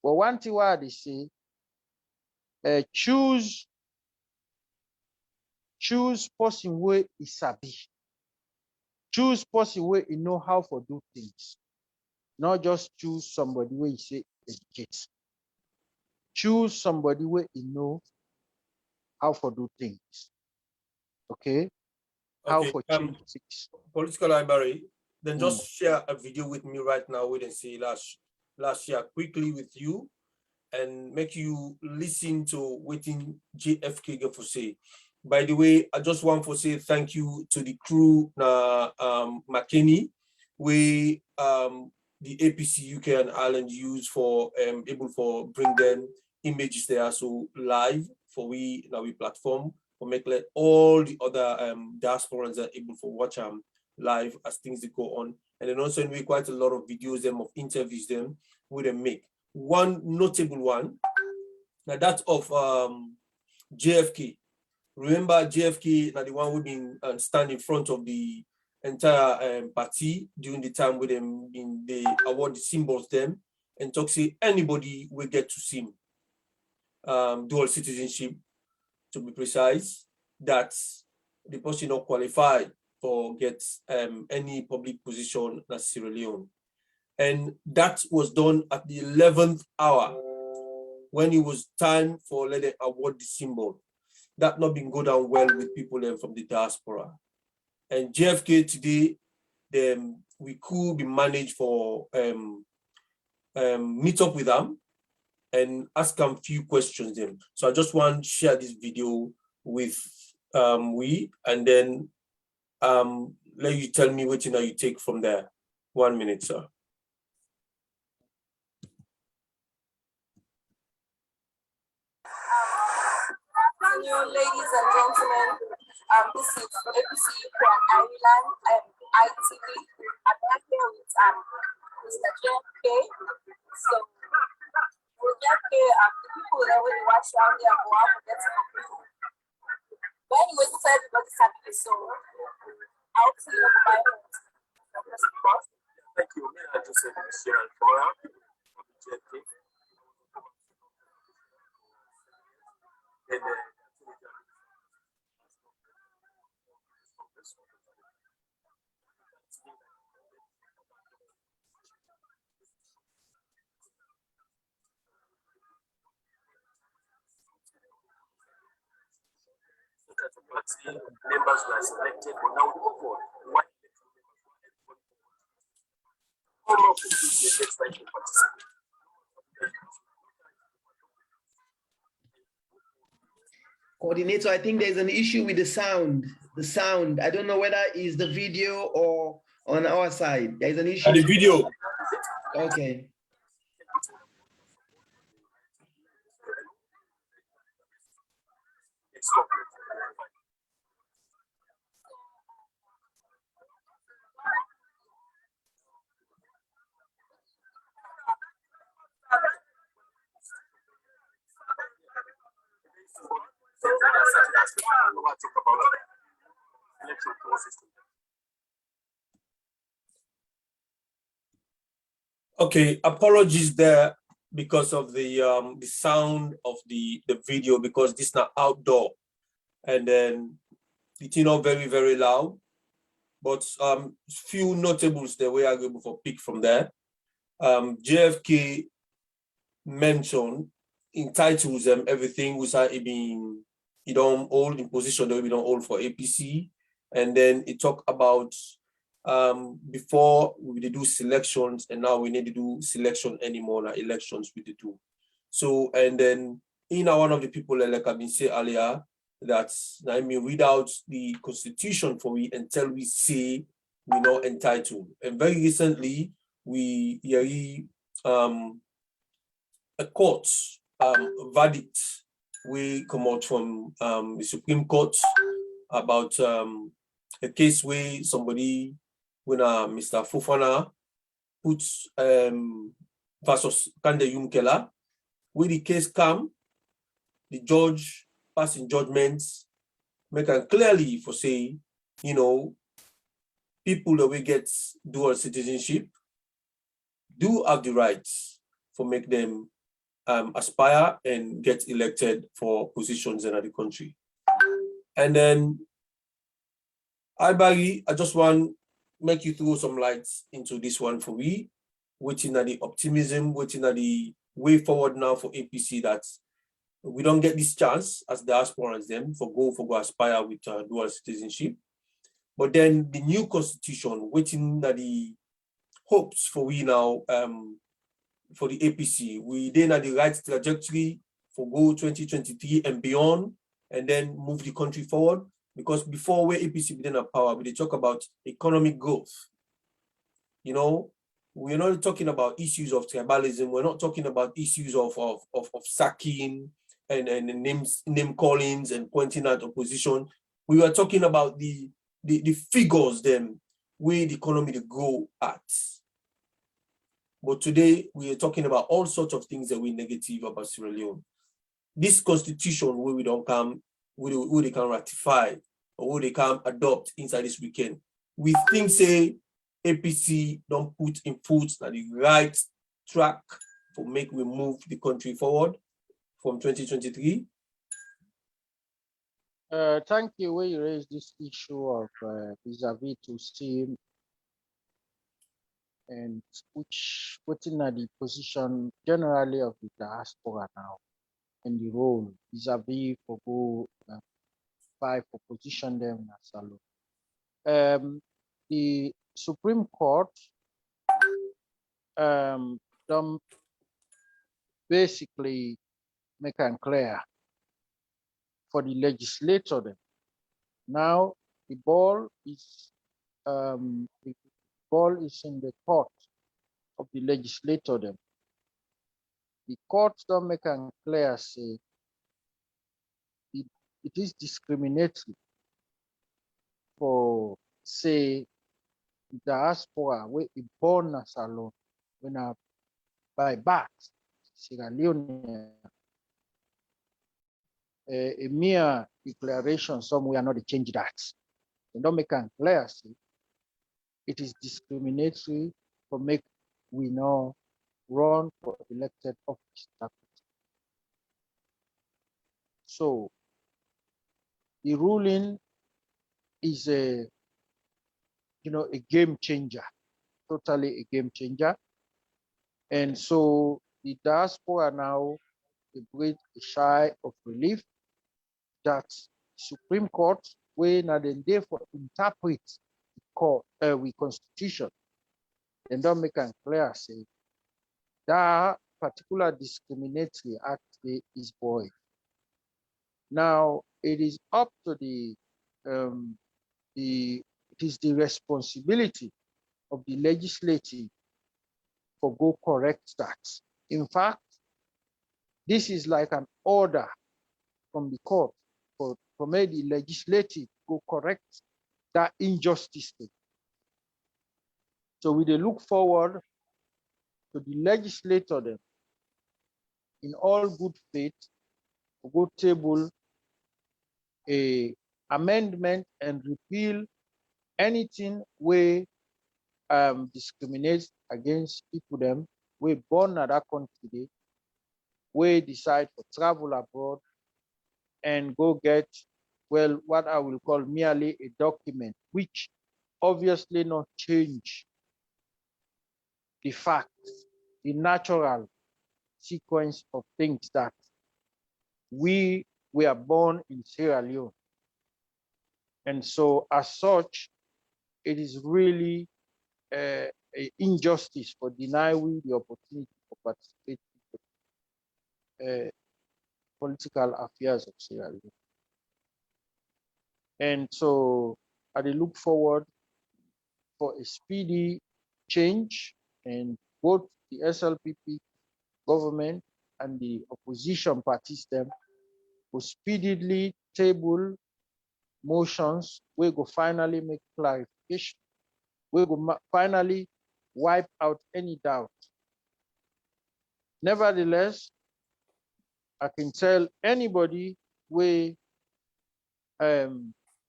But one thing why they say, choose person where is sabi. Choose person where you know how to do things. Not just choose somebody where you say educate. Choose somebody where you know how to do things. Okay? How Okay. for change things. Political library. Then just share a video with me right now. We didn't see last year quickly with you and make you listen to waiting JFK get for say. By the way, I just want to say thank you to the crew McKinney, we the APC UK and Ireland use for able for bring them images there so live for we now we platform for make let all the other diasporans are able for watch live as things that go on. And then also we quite a lot of videos them of interviews them with them make. One notable one, now that of JFK. Remember JFK, now the one who been stand in front of the entire party during the time with them in the award the symbols them and talk say anybody will get to see dual citizenship to be precise, that the person not qualified for get any public position in Sierra Leone. And that was done at the 11th hour when it was time for let them award the symbol. That not been go down well with people from the diaspora. And JFK today, we could be managed for meet up with them and ask them a few questions then. So I just want to share this video with we and then let you tell me what you take from there. 1 minute, sir. Afternoon, ladies and gentlemen. This is APC from Ireland and ITV. I'm here with Mr. JFK. So, with JFK, the people that will watch out there go out to get to know. But anyway, this everybody's happy, so I'll see you on my own. Thank you. I just said Michelle Flora from JFK. And party members were selected, but now we go for one election. Coordinator, I think there's an issue with the sound. The sound. I don't know whether it's the video or on our side. There's an issue. The video. Okay. Okay, apologies there because of the sound of the video because this is not outdoor and then it's not very, very loud. But few notables that we are able to pick from there. JFK mentioned in titles everything without it being you don't hold in position that we don't hold for APC. And then it talk about before we do selections, and now we need to do selection anymore, like elections we do. So, and then one of the people, like I've been saying earlier, that I mean, read out the constitution for we until we say we're not entitled. And very recently, we a court verdict we come out from the Supreme Court about a case where somebody, when Mr. Fofana puts versus Kande Yumkela, where the case come, the judge passing judgments, make it clearly for say, you know, people that we get dual citizenship do have the rights for make them aspire and get elected for positions in the country. And then I just want make you throw some lights into this one for we, waiting at the optimism, waiting at the way forward now for APC that we don't get this chance as diasporans them for go aspire with dual citizenship. But then the new constitution, waiting at the hopes for we now for the APC, we then at the right trajectory for go 2023 and beyond, and then move the country forward. Because before where APC within our power, we talk about economic growth. You know, we're not talking about issues of tribalism. We're not talking about issues of sacking and name callings and pointing at opposition. We were talking about the figures them where the economy to grow at. But today we are talking about all sorts of things that we negative about Sierra Leone. This constitution where we don't come, where they can ratify or where they can adopt inside this weekend, we think say APC don't put in foot at the right track for make we move the country forward from 2023. Thank you. Where you raised this issue of vis-a-vis to see and which putting at the position generally of the diaspora now and the role vis-a-vis for go fight for position them as alone. The Supreme Court don't basically make it clear for the legislator then. Now the ball is in the court of the legislator then. The courts don't make it clear say it is discriminatory for say the diaspora where it born as alone when by birth Sierra Leone a mere declaration somewhere not to change that. They don't make it clear say it is discriminatory for make we now run for elected office. So the ruling is a game changer, totally a game changer. And so the diaspora now they breathe a sigh of relief that Supreme Court, when they therefore interpret the court with constitution, and don't make it clear say that particular discriminatory act is void. Now it is up to it is the responsibility of the legislative for go correct that. In fact, this is like an order from the court for make the legislative go correct that injustice thing. So we look forward to the legislator then, in all good faith, to go table a amendment and repeal anything where discriminates against people them we born at that country, we decide to travel abroad and go get, well, what I will call merely a document, which obviously not change the facts, the natural sequence of things that we we are born in Sierra Leone. And so as such, it is really an injustice for denying we the opportunity to participate in political affairs of Sierra Leone. And so I look forward for a speedy change, and both the SLPP government and the opposition parties them will speedily table motions. We go finally make clarification. We go finally wipe out any doubt. Nevertheless, I can tell anybody where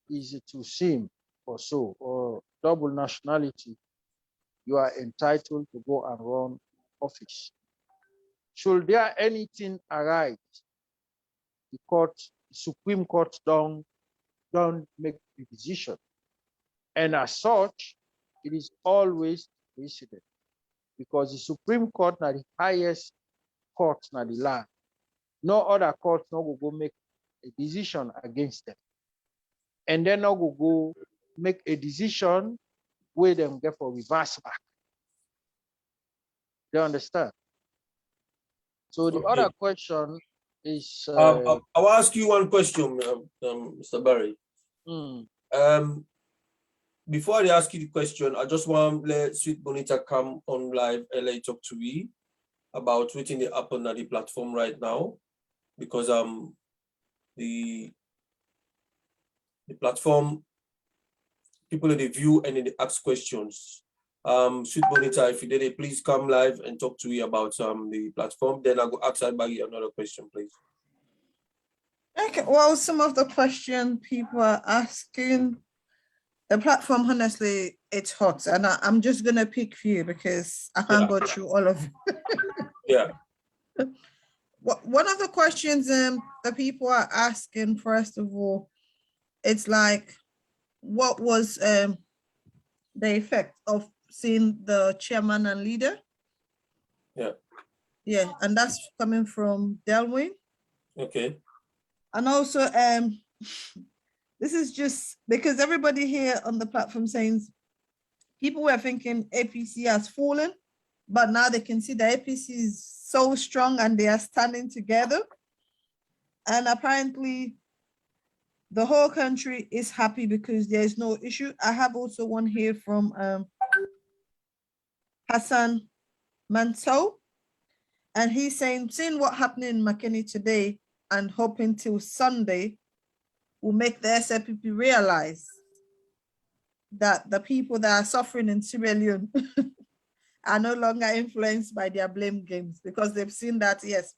is to SIM or so, or double nationality, you are entitled to go and run office. Should there anything arise, the Supreme Court don't make the decision. And as such, it is always precedent, because the Supreme Court is the highest court in the land. No other court no go make a decision against them. And then no go make a decision where them get for reverse back. Do you understand? So the other question is I'll ask you one question, Mr. Barry. Before I ask you the question, I just want to let Sweet Bonita come on live and let talk to me about what they happen at the platform right now, because the platform, people in the view and in the ask questions. Sweet Bonita, if you did, please come live and talk to me about the platform. Then I'll go outside by another question, please. Okay, well, some of the questions people are asking, the platform, honestly, it's hot, and I'm just gonna pick few because I can't go through all of it. Yeah. One of the questions the people are asking, first of all, it's like, what was the effect of seeing the chairman and leader? Yeah. Yeah, and that's coming from Delwyn. Okay. And also, this is just because everybody here on the platform saying people were thinking APC has fallen, but now they can see the APC is so strong and they are standing together. And apparently the whole country is happy because there is no issue. I have also one here from Hassan Manso, and he's saying, seeing what happened in McKinney today and hoping till Sunday will make the SLPP realize that the people that are suffering in Sierra Leone are no longer influenced by their blame games, because they've seen that, yes,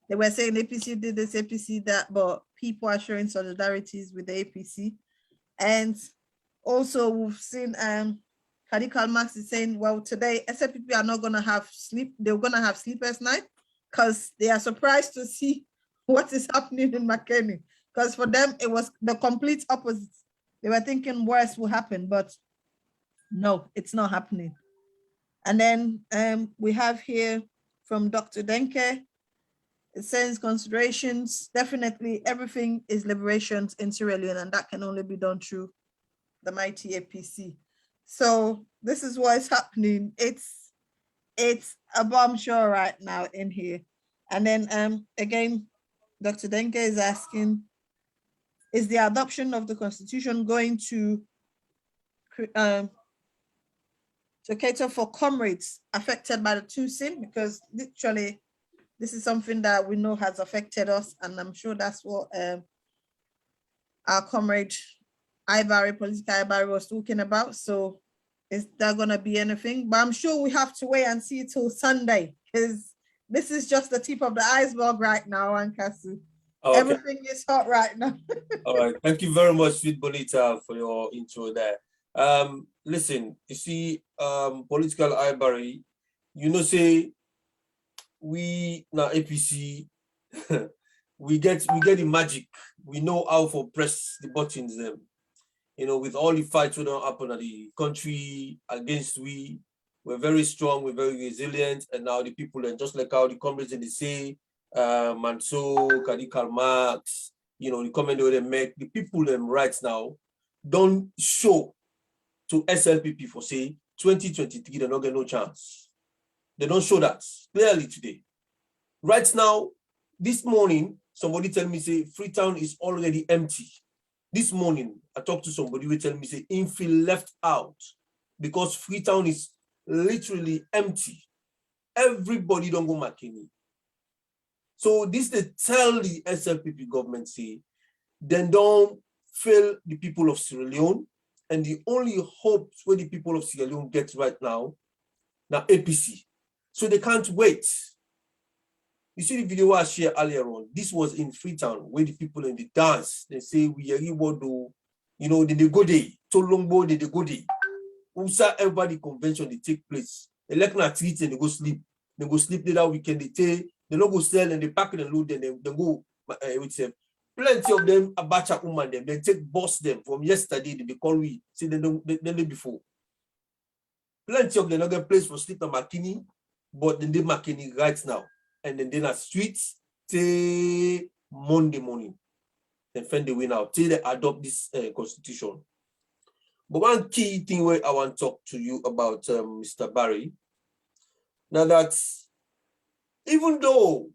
they were saying APC did this, APC that, but people are showing solidarities with the APC. And also we've seen Khadija Max is saying, well, today SLPP are not gonna have sleep, they're gonna have sleepless night because they are surprised to see what is happening in McKinney. Because for them, it was the complete opposite. They were thinking worse will happen, but no, it's not happening. And then we have here from Dr. Denke, it says considerations, definitely everything is liberations in Sierra Leone, and that can only be done through the mighty APC. So this is what is happening. It's a bombshell right now in here. And then again, Dr. Denke is asking, is the adoption of the Constitution going to cater for comrades affected by the two sin? Because literally, this is something that we know has affected us, and I'm sure that's what our comrade Ivory, political Ivory, was talking about. So is there gonna be anything? But I'm sure we have to wait and see till Sunday, because this is just the tip of the iceberg right now, Ankasu. Okay. Everything is hot right now. All right. Thank you very much, Sweet Bonita, for your intro there. Listen, you see, political Ivory, you know, say we now APC, we get the magic. We know how to press the buttons. Them, you know, with all the fights that don't happen at the country against we're very strong, we're very resilient, and now the people, and just like how the comrades in the say, and so Karl Marx, you know, the comment they make, the people them right now don't show to SLPP for say 2023, they're not getting no chance. They don't show that clearly today. Right now, this morning, somebody tell me say Freetown is already empty. This morning, I talked to somebody who tell me say infill left out because Freetown is literally empty. Everybody don't go McKinney. So this they tell the SLPP government say, then don't fail the people of Sierra Leone. And the only hope where the people of Sierra Leone get right now APC. So they can't wait. You see the video I shared earlier on. This was in Freetown where the people in the dance, they say we are do, you know, they go there. Tolombo, they go there. Usa everybody convention they take place. Elect na treat and they go sleep. They go sleep that weekend. They don't go sell and they pack and load and they go with them. Plenty of them abacha woman them. They take boss them from yesterday. They call we say they don't the day before. Plenty of them not get place for sleep at McKinney, but then they McKinney right now. And then they're streets till Monday morning. Then find the way now till they adopt this constitution. But one key thing where I want to talk to you about, Mr. Barry, now that even though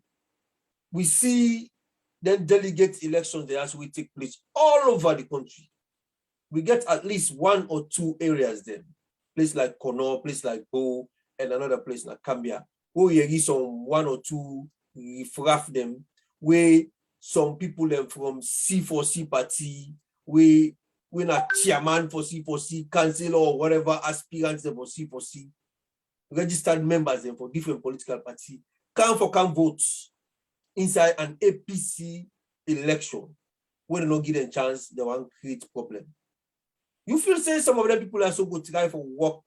we see then delegate elections they actually take place all over the country, we get at least one or two areas then, place like Kono, place like Bo, and another place like Cambia, where you get some one or two refraff them, where some people them from C4C party, we not chairman for C4C, council or whatever aspirants them for C4C, registered members them for different political party, come vote inside an APC election, when they don't give them chance, they want to create problem. You feel say some of them people are so good try for work,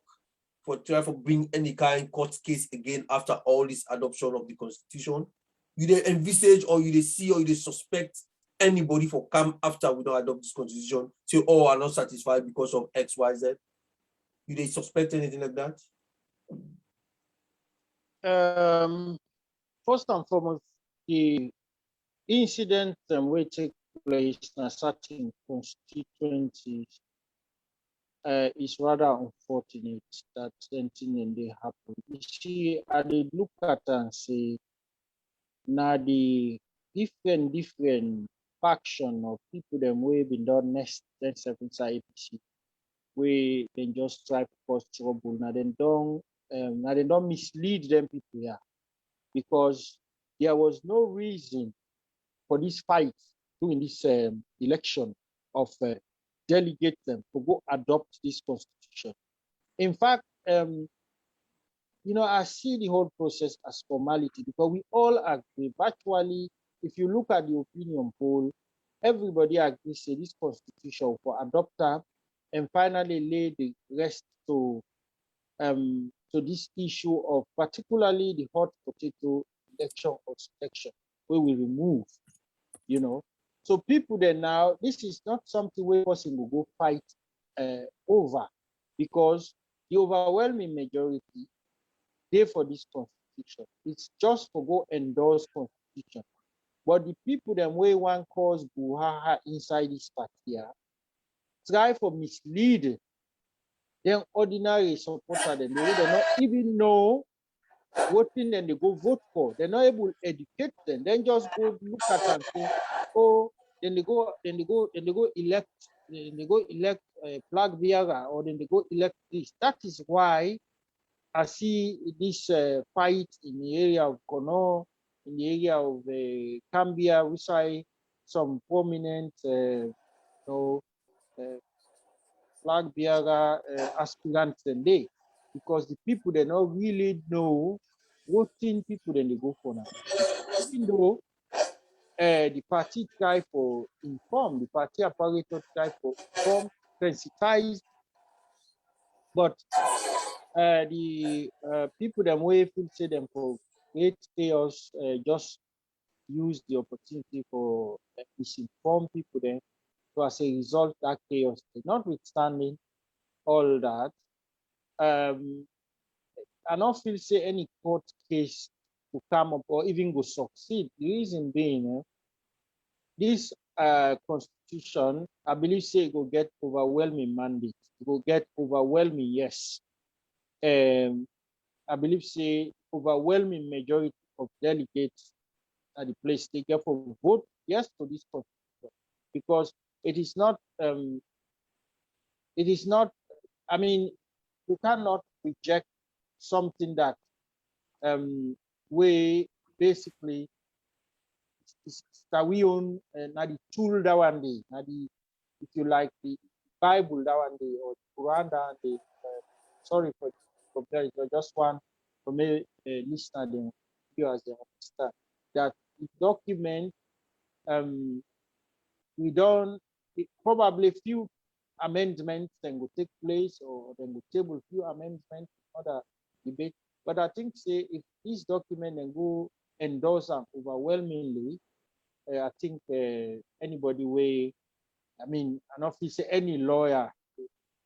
try for bring any kind court case again after all this adoption of the constitution? You they envisage or you they see or you they suspect anybody for come after we don't adopt this constitution, say, oh, are not satisfied because of X, Y, Z? You they suspect anything like that? First and foremost, the incident will take place in a certain constituencies is rather unfortunate that something and they happen. You see, I did look at and say, now the different faction of people them way been done next inside APC, we then just try to cause trouble. Now they don't mislead them people here, because there was no reason for this fight during this election of delegate them to go adopt this constitution. In fact, I see the whole process as formality, because we all agree. Virtually, if you look at the opinion poll, everybody agrees say this constitution for adopter, and finally lay the rest to this issue of particularly the hot potato election or selection, where we remove, So people there now, this is not something where person will go fight over, because the overwhelming majority they for this constitution. It's just for go endorse constitution. But the people them way one cause buhaha inside this party here, try for mislead them ordinary supporter, then they not even know what thing then they go vote for. They're not able to educate them. Then just go look at and say, oh, then they go elect flag bearer, or then they go elect this. That is why I see this fight in the area of Kono, in the area of Cambia, which I some prominent flag bearer aspirants and they, because the people they don't really know what thing people then they go for now. Even though the party try for inform, the party apparatus try for inform, sensitize, but the people them way feel say them for create chaos, just use the opportunity for misinform people then. So as a result, that chaos, notwithstanding all that, I don't feel say any court case to come up or even go succeed. The reason being, this constitution, I believe, say go get overwhelming mandate, go get overwhelming yes. I believe say overwhelming majority of delegates at the place they get for vote yes to this constitution, because it is not I mean, you cannot reject something that we basically is that we own na the tool that one day, na the, if you like, the Bible that one day, or the Quran that one day. Sorry for comparison, just one for me listener them viewers they understand that the document we don't probably few amendments then will take place, or then will table few amendments other debate. But I think say if this document then go endorse them overwhelmingly, I think anybody way, I mean, an officer, any lawyer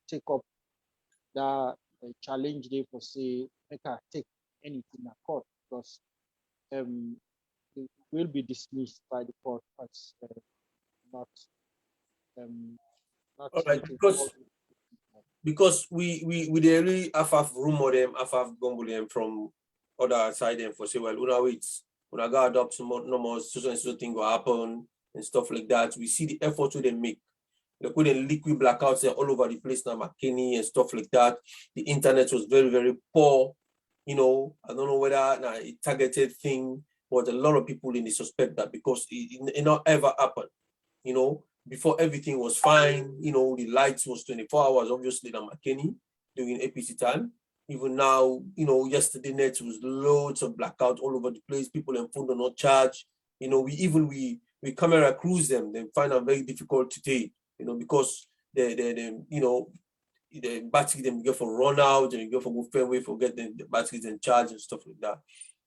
take up that challenge they for say make her take anything at court, because it will be dismissed by the court as not not All right, something. because we dey really have rumor them, have gumbo them from other side them for say, well, una wait, una go adopt some more, no more so and so thing will happen and stuff like that. We see the effort they make. They put a liquid blackouts all over the place now, McKinney and stuff like that. The internet was very, very poor. You know, I don't know whether a targeted thing, but a lot of people in the suspect that because it not ever happened. You know, before everything was fine, you know, the lights was 24 hours, obviously, than McKinney during APC time. Even now, you know, yesterday night was loads of blackout all over the place. People and phone do not charge. You know, we camera cruise them, then find them very difficult to take, you know, because they you know, the battery them go for run out and you go for go fair way for get the batteries in charge and stuff like that.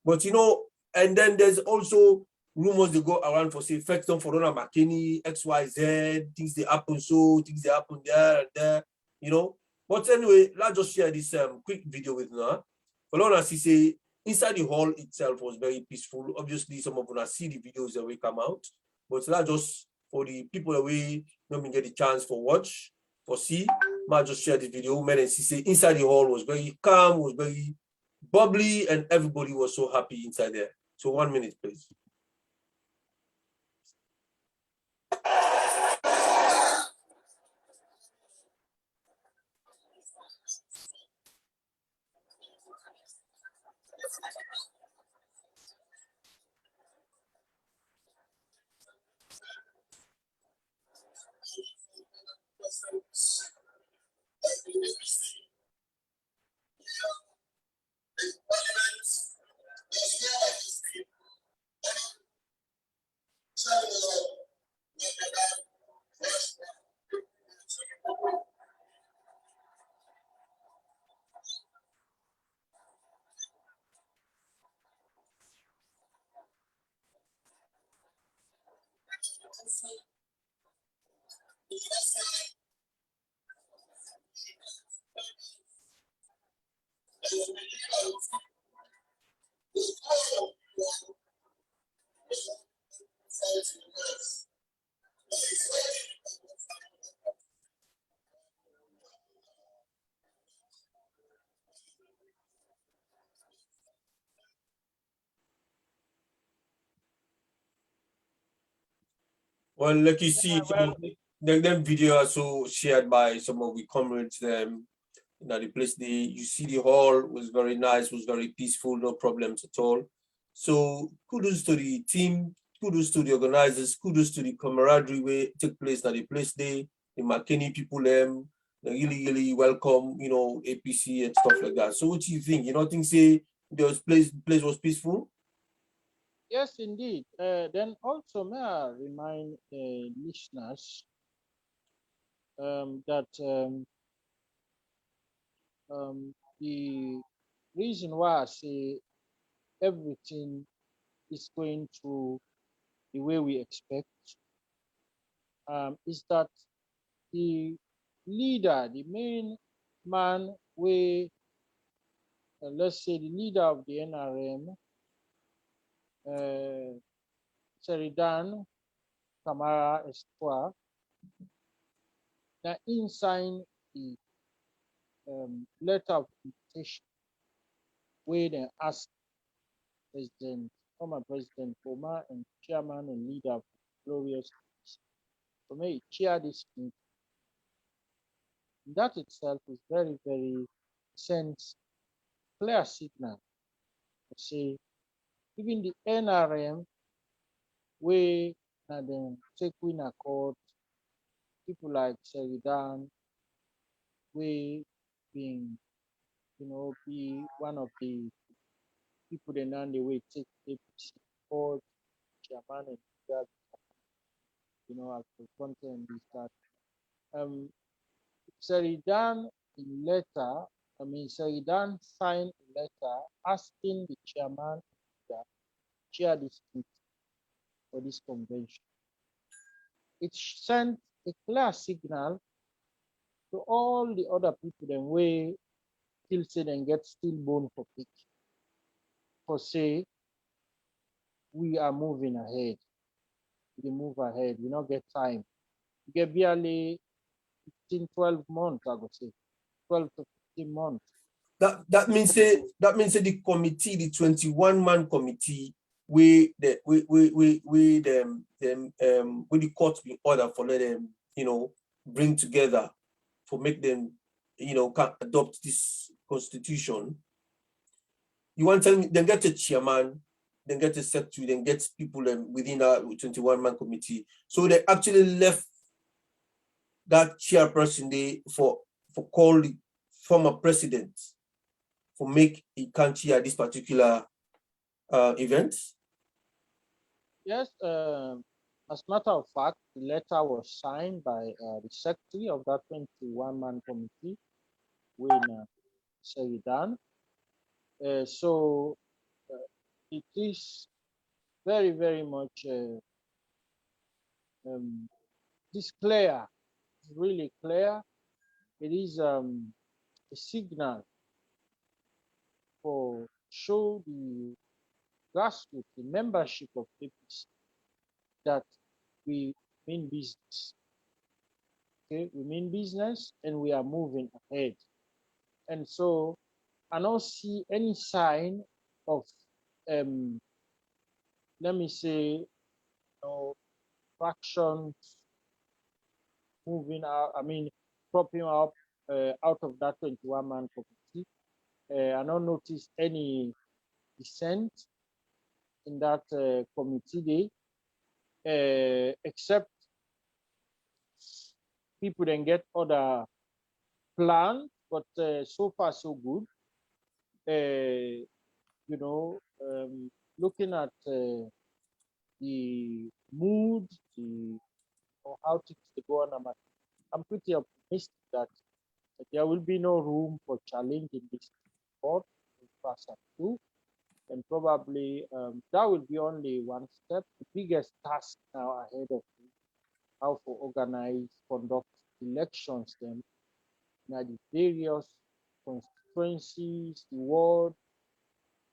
But you know, and then there's also rumors they go around for say Fexton for Ronald McKinney, XYZ, things they happen so, things they happen there and there, you know. But anyway, let's just share this quick video with you. For long as he say inside the hall itself was very peaceful. Obviously, some of us see the videos that will come out, but let's just for the people that we don't get the chance for watch, for see, might just share the video. Man, and see say inside the hall was very calm, was very bubbly, and everybody was so happy inside there. So 1 minute, please. Well, like you see, them video also shared by some of the comrades. You know, the place you see the hall was very nice, was very peaceful, no problems at all. So kudos to the team, kudos to the organizers, kudos to the camaraderie where take place at the place the McKinney people they really welcome, you know, APC and stuff like that. So what do you think? You know, think say the place was peaceful? Yes, indeed. Then also may I remind listeners that the reason why I say everything is going through the way we expect is that the leader, the main man, let's say the leader of the NRM, Sheridan Kamara Espoir, na in-sign the letter of invitation where they ask former President Boma and chairman and leader of Glorious to may chair this meeting. That itself is very, very sends clear signal to say even the NRM we and then take in accord people like Sheridan, we being be one of the people they now the way take APC board chairman and that as the content is that Sheridan Sheridan signed a letter asking the chairman to chair this meeting for this convention. It sent a clear signal to all the other people then way still say and get stillborn for pick. For say we are moving ahead. We move ahead. We not get time. We get barely 15, 12 months, I would say. 12 to 15 months. That means the committee, the 21-man committee, we the court in order for them, bring together for make them, can adopt this constitution. You want to tell me then get a chairman, then get a secretary, then get people within that 21-man committee. So they actually left that chairperson for call the former president for make a country at this particular event? Yes, as a matter of fact, the letter was signed by the secretary of that 21-man committee, Wayne Sheridan. So it is very, very much this clear, really clear. It is a signal for show the grassroots, the membership of APC that we mean business. Okay, we mean business and we are moving ahead. And so I don't see any sign of let me say fractions moving out, propping up out of that 21-man committee. I don't notice any dissent in that committee day, except people then get other plans, but so far so good. Looking at the mood, how things go on, I'm pretty optimistic that there will be no room for challenge in this board in class 2, and probably that will be only one step. The biggest task now ahead of you, how to organize, conduct elections then in the various constituencies, the ward,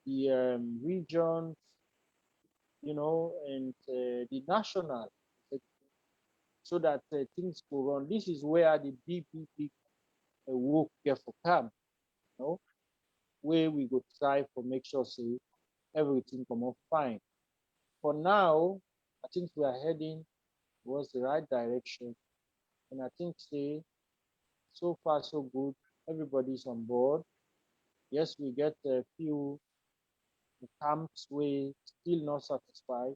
the regions, and the national, so that things go on. This is where the big work for come, where we go try for make sure say everything come up fine. For now, I think we are heading towards the right direction, and I think say so far so good. Everybody's on board. Yes, we get a few camps where still not satisfied,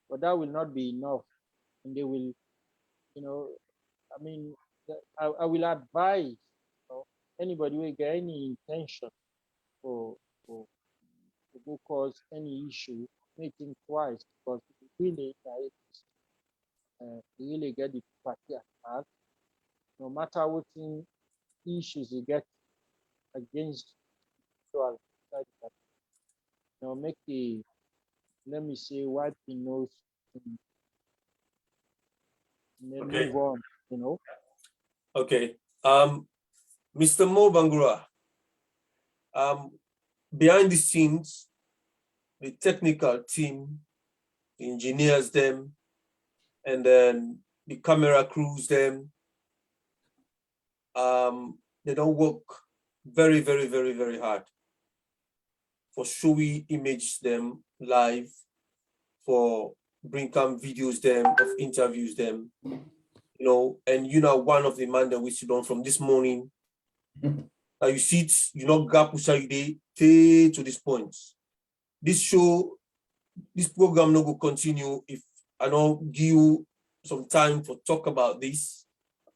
but that will not be enough, and they will, I will advise anybody who get any intention for to go cause any issue, may think twice, because really really get the party at heart. No matter what issues you get against individual, make the, let me say, wipe the nose and then Okay. move on, Okay. Mr. Mo Bangura, behind the scenes, the technical team, the engineers them, and then the camera crews them. They don't work very, very, very, very hard for showy image them live, for bring come videos them of interviews them, you know, and you know one of the man that we sit on from this morning. Now you see it, you know, gap day to this point. This show, this program no go continue if I don't give you some time for talk about this.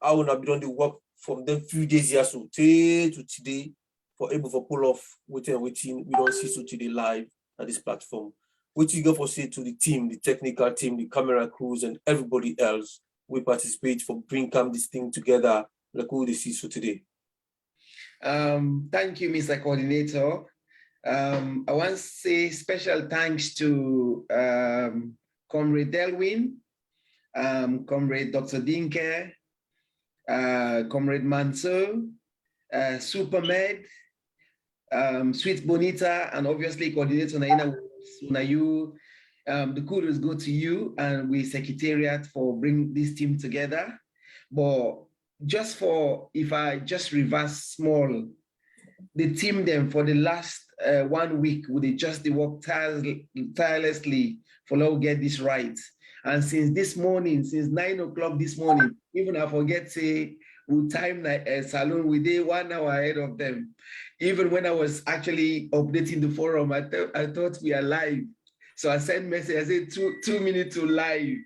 I will not be done the work from them few days here so to today for able to pull off waiting we don't see so today live at this platform. What you go for say to the team, the technical team, the camera crews, and everybody else we participate for bring come this thing together like we see so today. Thank you, Mr. Coordinator. I want to say special thanks to Comrade Delwin, Comrade Dr. Dinke, Comrade Mansour, Supermed, Sweet Bonita, and obviously Coordinator Naina Unayu. The kudos go to you and we Secretariat for bringing this team together. But just for, if I just reverse small, the team them for the last 1 week, would they just work tirelessly for us to get this right. And since this morning, since 9 o'clock this morning, even I forget say we time salon, we did 1 hour ahead of them. Even when I was actually updating the forum, I thought we are live. So I sent message, I said 2 minutes to live.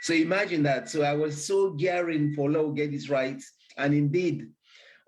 So imagine that. So I was so gearing for us to get this right. And indeed,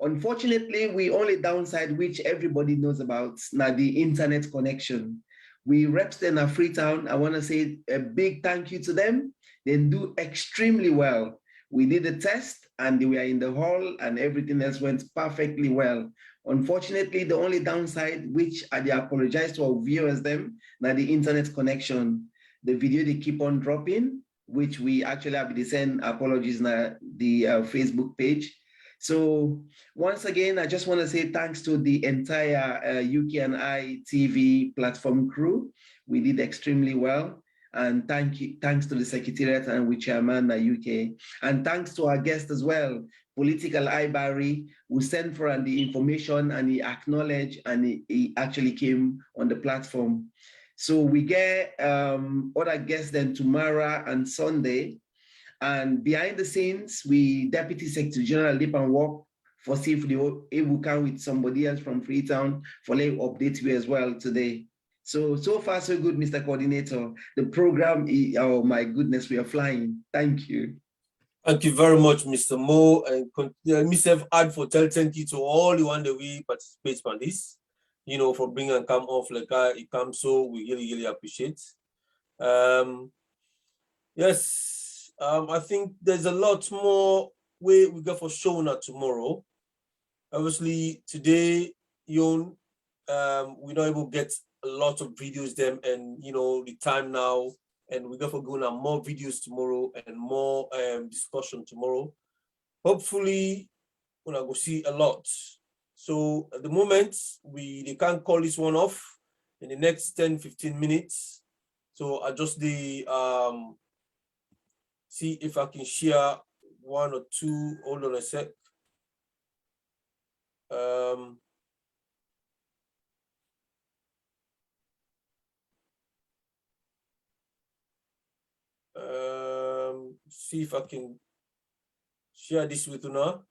unfortunately, we only downside which everybody knows about now the internet connection. We reps them at Freetown. I want to say a big thank you to them. They do extremely well. We did the test and we were in the hall and everything else went perfectly well. Unfortunately, the only downside, which I apologize to our viewers them, now the internet connection. The video they keep on dropping, which we actually have to send apologies now the Facebook page. So once again, I just want to say thanks to the entire UKNI TV platform crew. We did extremely well. And thanks to the Secretariat and with Chairman UK. And thanks to our guest as well, Political Barry, who sent for the information and he acknowledged and he actually came on the platform. So we get other guests then tomorrow and Sunday. And behind the scenes, we Deputy Secretary General Lip and work for see if they able can with somebody else from Freetown for like update you as well today. So far so good, Mr. Coordinator. The program is, oh my goodness, we are flying. Thank you. Thank you very much, Mr. Mo, and myself add for thank you to all the one that we participate on this, you know, for bringing and come off like it comes, so we really, really appreciate. Yes, I think there's a lot more we got for showing up tomorrow. Obviously, today, we're not able to get a lot of videos them, and you know the time now, and we're going for going on more videos tomorrow and more discussion tomorrow. Hopefully, we're gonna go see a lot. So at the moment, they can't call this one off in the next 10-15 minutes. So I just see if I can share one or two. Hold on a sec. See if I can share this with you now.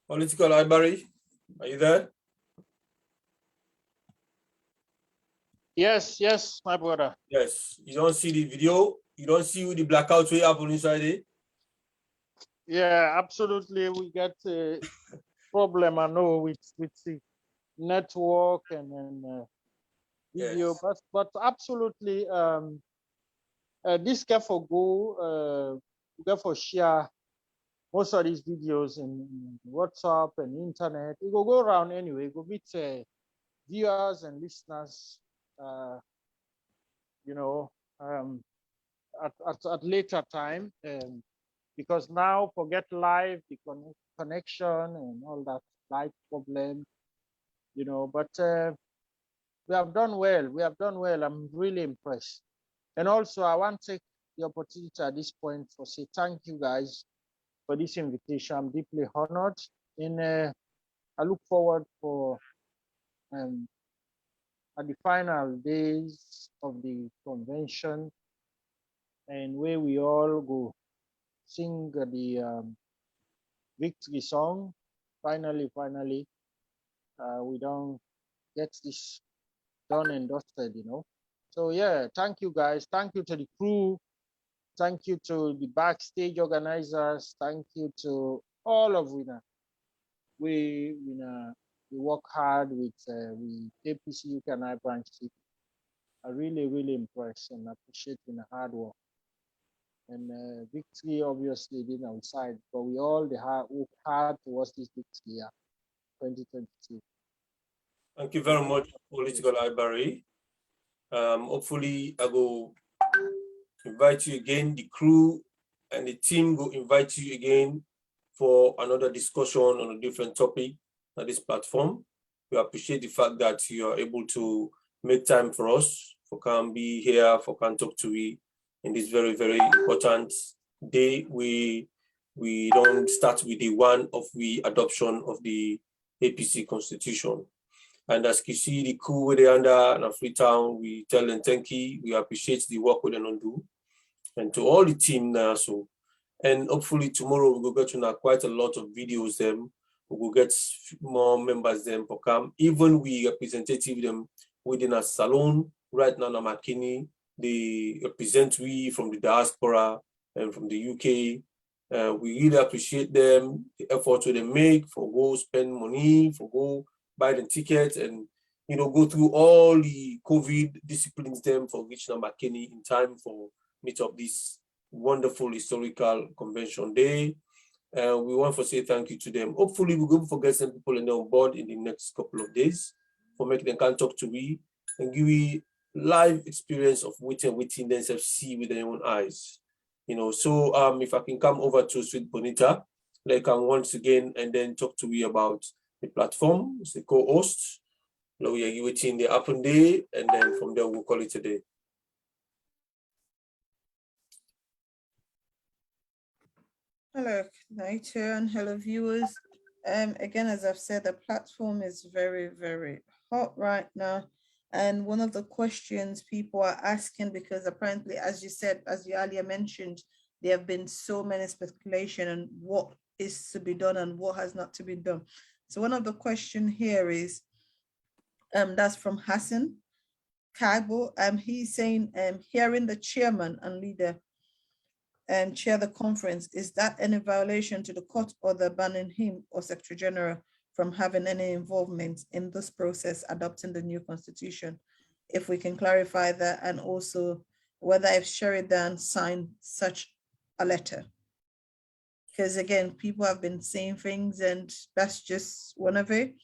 Political library, are you there? Yes, yes, my brother. Yes. You don't see the video. You don't see the blackout way happen inside it. Yeah, absolutely. We get a problem, I know, with the network and video, Yes. but absolutely, this can for go, can for share most of these videos in WhatsApp and internet. It will go around anyway. It will meet viewers and listeners, you know, at later time. Because now forget live, the connection and all that live problem, you know, but we have done well. We have done well. I'm really impressed. And also, I want to take the opportunity at this point for say thank you guys for this invitation. I'm deeply honored, and I look forward for at the final days of the convention, and where we all go sing the victory song. Finally, we don't get this done and dusted, you know. So yeah, thank you guys. Thank you to the crew. Thank you to the backstage organizers. Thank you to all of Winner. We work hard with APC UKNI branch. I really impressed and appreciate the hard work. And victory obviously didn't outside, but we all work hard towards this victory, 2022. Thank you very much, Political Library. Hopefully, I will invite you again. The crew and the team will invite you again for another discussion on a different topic on this platform. We appreciate the fact that you are able to make time for us, for can be here, for can talk to we in this very important day. We don't start with the one of the adoption of the APC constitution. And as you see the crew with the under and Freetown, we tell them thank you. We appreciate the work we don't do. And to all the team now, so and hopefully tomorrow we will get to quite a lot of videos them. We will get more members them for come. Even we representative them within a salon right now in McKinney. They represent we from the diaspora and from the UK. We really appreciate them, the effort they make for go spend money, for go buy the tickets and go through all the COVID disciplines them for reaching McKinney in time for meet up this wonderful historical convention day. We want to say thank you to them. Hopefully we're going to get some people on board in the next couple of days for making them can talk to me and give me live experience of waiting themselves see with their own eyes. So if I can come over to Sweet Bonita, like once again and then talk to me about the platform, as the co-host. Now we are waiting the happen day and then from there we'll call it a day. Hello, Naito, and hello, viewers. Again, as I've said, the platform is very hot right now. And one of the questions people are asking, because apparently, as you said, as you earlier mentioned, there have been so many speculation on what is to be done and what has not to be done. So one of the question here is, that's from Hassan Kaibo. He's saying, hearing the chairman and leader chair the conference, is that any violation to the court order banning him or Secretary General from having any involvement in this process adopting the new constitution? If we can clarify that, and also whether if Sheridan signed such a letter. Because again, people have been saying things and that's just one of it.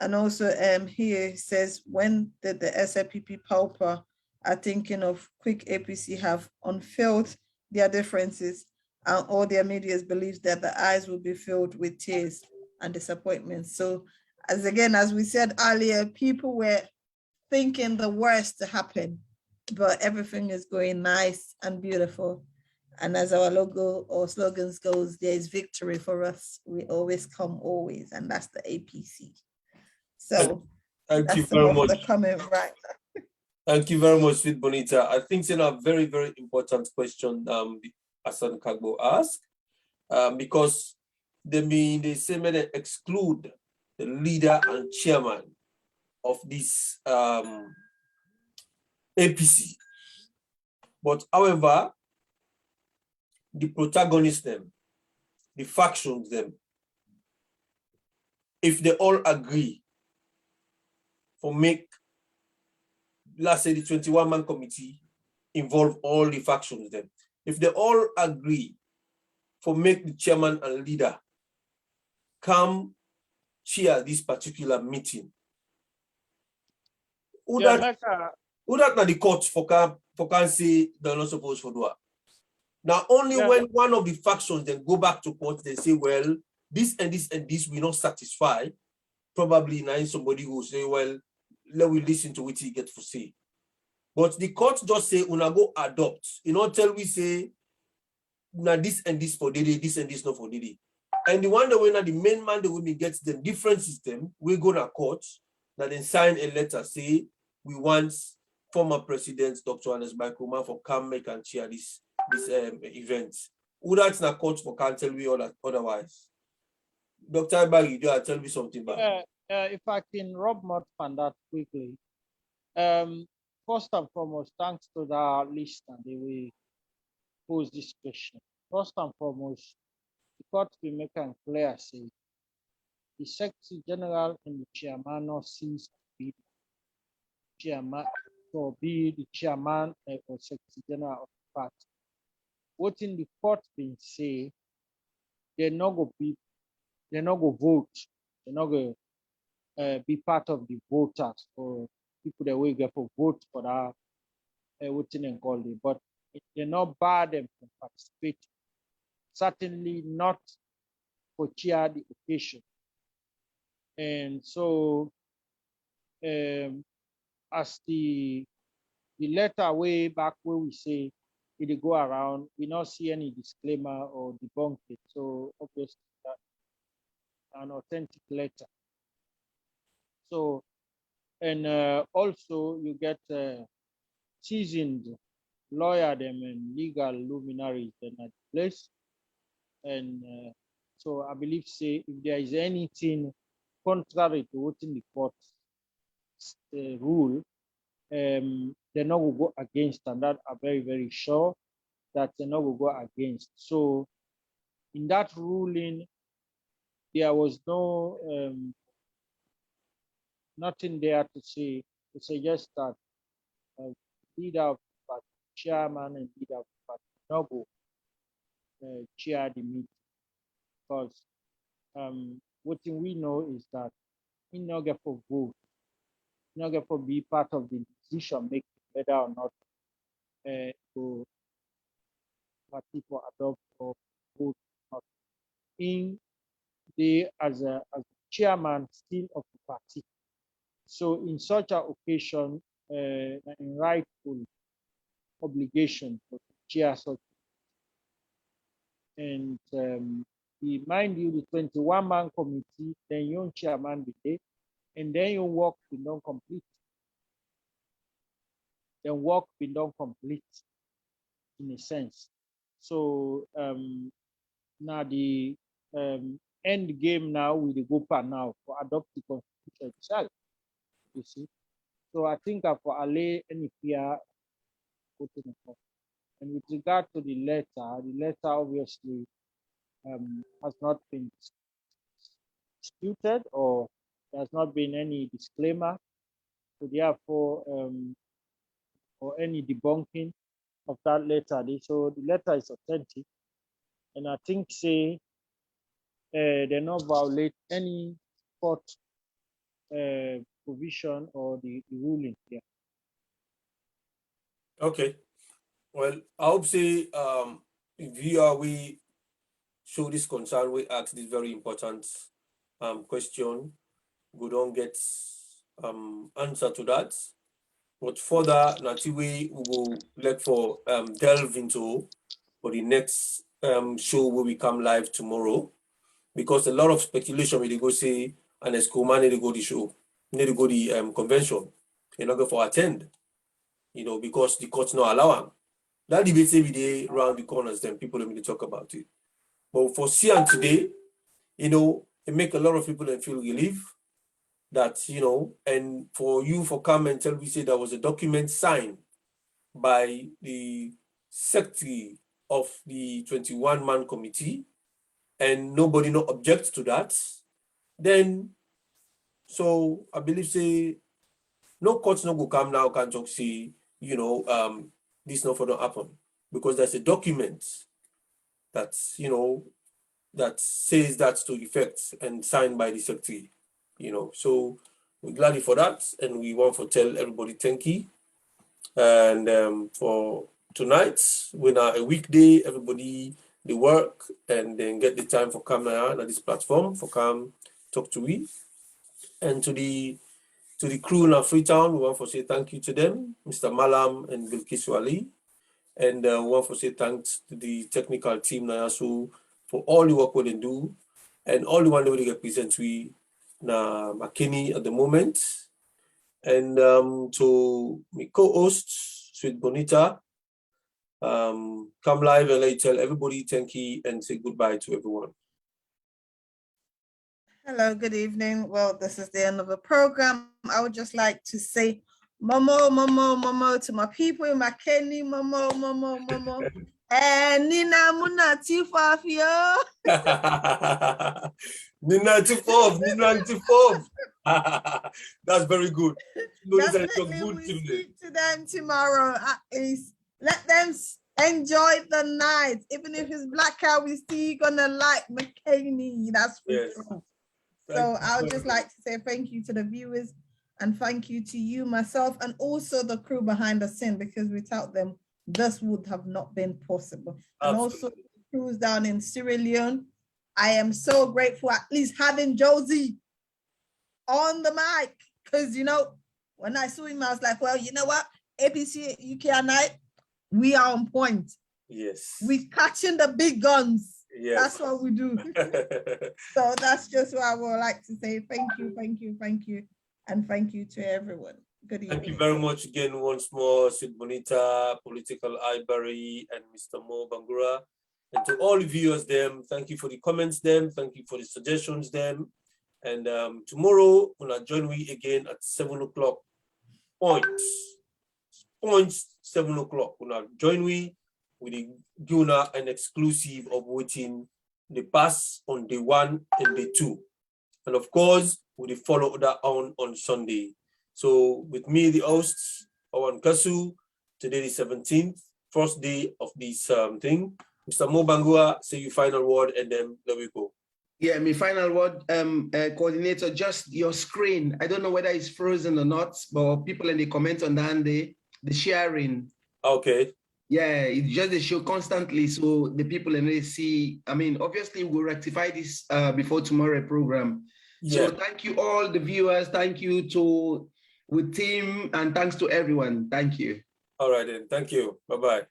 And also here says, when did the SLPP pauper are thinking of quick APC have unfilled their differences, and all their media believes that the eyes will be filled with tears and disappointment. So as we said earlier, people were thinking the worst to happen, but everything is going nice and beautiful. And as our logo or slogans goes, there is victory for us. We always come always, and that's the APC. So Thank you that's some very of much. the comment right now. Thank you very much, Sweet Bonita. I think it's a very, very important question Hassan Kagbo asked, because they say they exclude the leader and chairman of this APC. But however, the protagonists them, the factions them, if they all agree for make, let's say the 21-man committee involve all the factions then. If they all agree for make the chairman and leader come chair this particular meeting, who that na the court for can say they're not supposed to do it. Now only when one of the factions then go back to court, they say, well, this and this and this will not satisfy. Probably now somebody will say, well, let we listen to what he get for say. But the court just say, una go adopt. You know, tell we say, now this and this for Dede, this and this not for Dede. And the one that when the main man, the women gets them different system, we go to court, that then sign a letter, say, we want former President Dr. Hannes Baikoma for come make and chair this event. Who that's not court for can't tell me otherwise. Dr. Baggy, do tell me something about if I can rub mouth on that quickly. First and foremost, thanks to the listener, they will pose this question. First and foremost, the court will make it clear, say, the Secretary General and the chairman not cease to be the chairman, or be the chairman or Secretary General of the party. What in the court been say, they're not going to vote, they're not going to be part of the voters or people that will get for vote for that voting and call it, but they're not bar them from participating. Certainly not for chair the occasion. And so as the letter way back where we say it go around, we not see any disclaimer or debunk it. So obviously that's an authentic letter. So, and also you get seasoned lawyer them and legal luminaries in that place. And so I believe say if there is anything contrary to what in the court rule, they're not going to go against, and that are very, very sure that they're not going to go against. So in that ruling, there was no nothing there to say to suggest that leader of the party, chairman and leader of the party not go chair the meeting, because what we know is that we not get for vote, not get for be part of the decision making whether or not to people adopt or vote or not. In the as a chairman still of the party. So in such an occasion, in rightful obligation to chair such. And mind you, the 21-man committee, then your chairman be there, and then your work will not complete. then work been done complete in a sense. So now the end game now with the GOPA now for adopt the constitution itself, you see. So I think for Ale any fear, and with regard to the letter obviously has not been disputed, or there has not been any disclaimer. So therefore, or any debunking of that letter. So the letter is authentic, and I think say they not violate any court provision or the ruling here. Okay. Well, I hope say if we show this concern, we ask this very important question. We don't get answer to that. But further, we will look for delve into for the next show where we come live tomorrow, because a lot of speculation when they go say and Escoma need to go the show, need to go the convention, you're not going for attend, because the courts not allow them. That debate every day around the corners, then people don't really talk about it. But for CN today, it make a lot of people feel relief that, and for you for come and tell we say there was a document signed by the secretary of the 21-man committee and nobody no objects to that, then so I believe say no courts no go come now can talk say, this not for don't happen, because there's a document that, that says that to effect and signed by the secretary, so we're glad for that, and we want to tell everybody thank you. And for tonight, when a weekday, everybody they work and then get the time for come on this platform for come talk to we. And to the crew in Freetown, we want to say thank you to them, Mr. Malam and Bilkisu Ali. And we want to say thanks to the technical team Nayasu for all the work we they do and all the one that we represent we na McKinney at the moment. And to my co-host, Sweet Bonita, come live and I tell everybody thank you and say goodbye to everyone. Hello, good evening. Well, this is the end of the program. I would just like to say Momo, Momo, Momo to my people in Makeni, Momo, Momo, Momo. And Nina Muna Tifafio. Nina Tifov. That's very good. Definitely we speak to them tomorrow. At least let them enjoy the night. Even if it's blackout, we still gonna like McKinney. That's for sure. So I would just like to say thank you to the viewers and thank you to you, myself, and also the crew behind the scene, because without them, this would have not been possible. And also the crews down in Sierra Leone. I am so grateful at least having Josie on the mic, because, when I saw him, I was like, well, you know what? APC UK night, we are on point. Yes. We're catching the big guns. Yes. That's what we do. So that's just what I would like to say. Thank you, thank you, thank you. And thank you to everyone. Good evening. Thank you very much again once more, Sweet Bonita, Political Ivory, and Mr. Mo Bangura. And to all the viewers, thank you for the comments, thank you for the suggestions, And tomorrow, we'll join we again at 7 o'clock. Points 7 o'clock. We'll join we with an exclusive of voting the pass on day 1 and day 2. And of course, we'll follow that on Sunday. So with me, the host, Owen Kasu, today the 17th, first day of this thing. Mr. Mo Bangua, say your final word and then there we go. Yeah, my final word, coordinator, just your screen. I don't know whether it's frozen or not, but people in the comments on the sharing. Okay. Yeah, it's just the show constantly, so the people in see. I mean, obviously we'll rectify this before tomorrow program. Yeah. So thank you all the viewers. Thank you to team, and thanks to everyone. Thank you. All right then. Thank you. Bye-bye.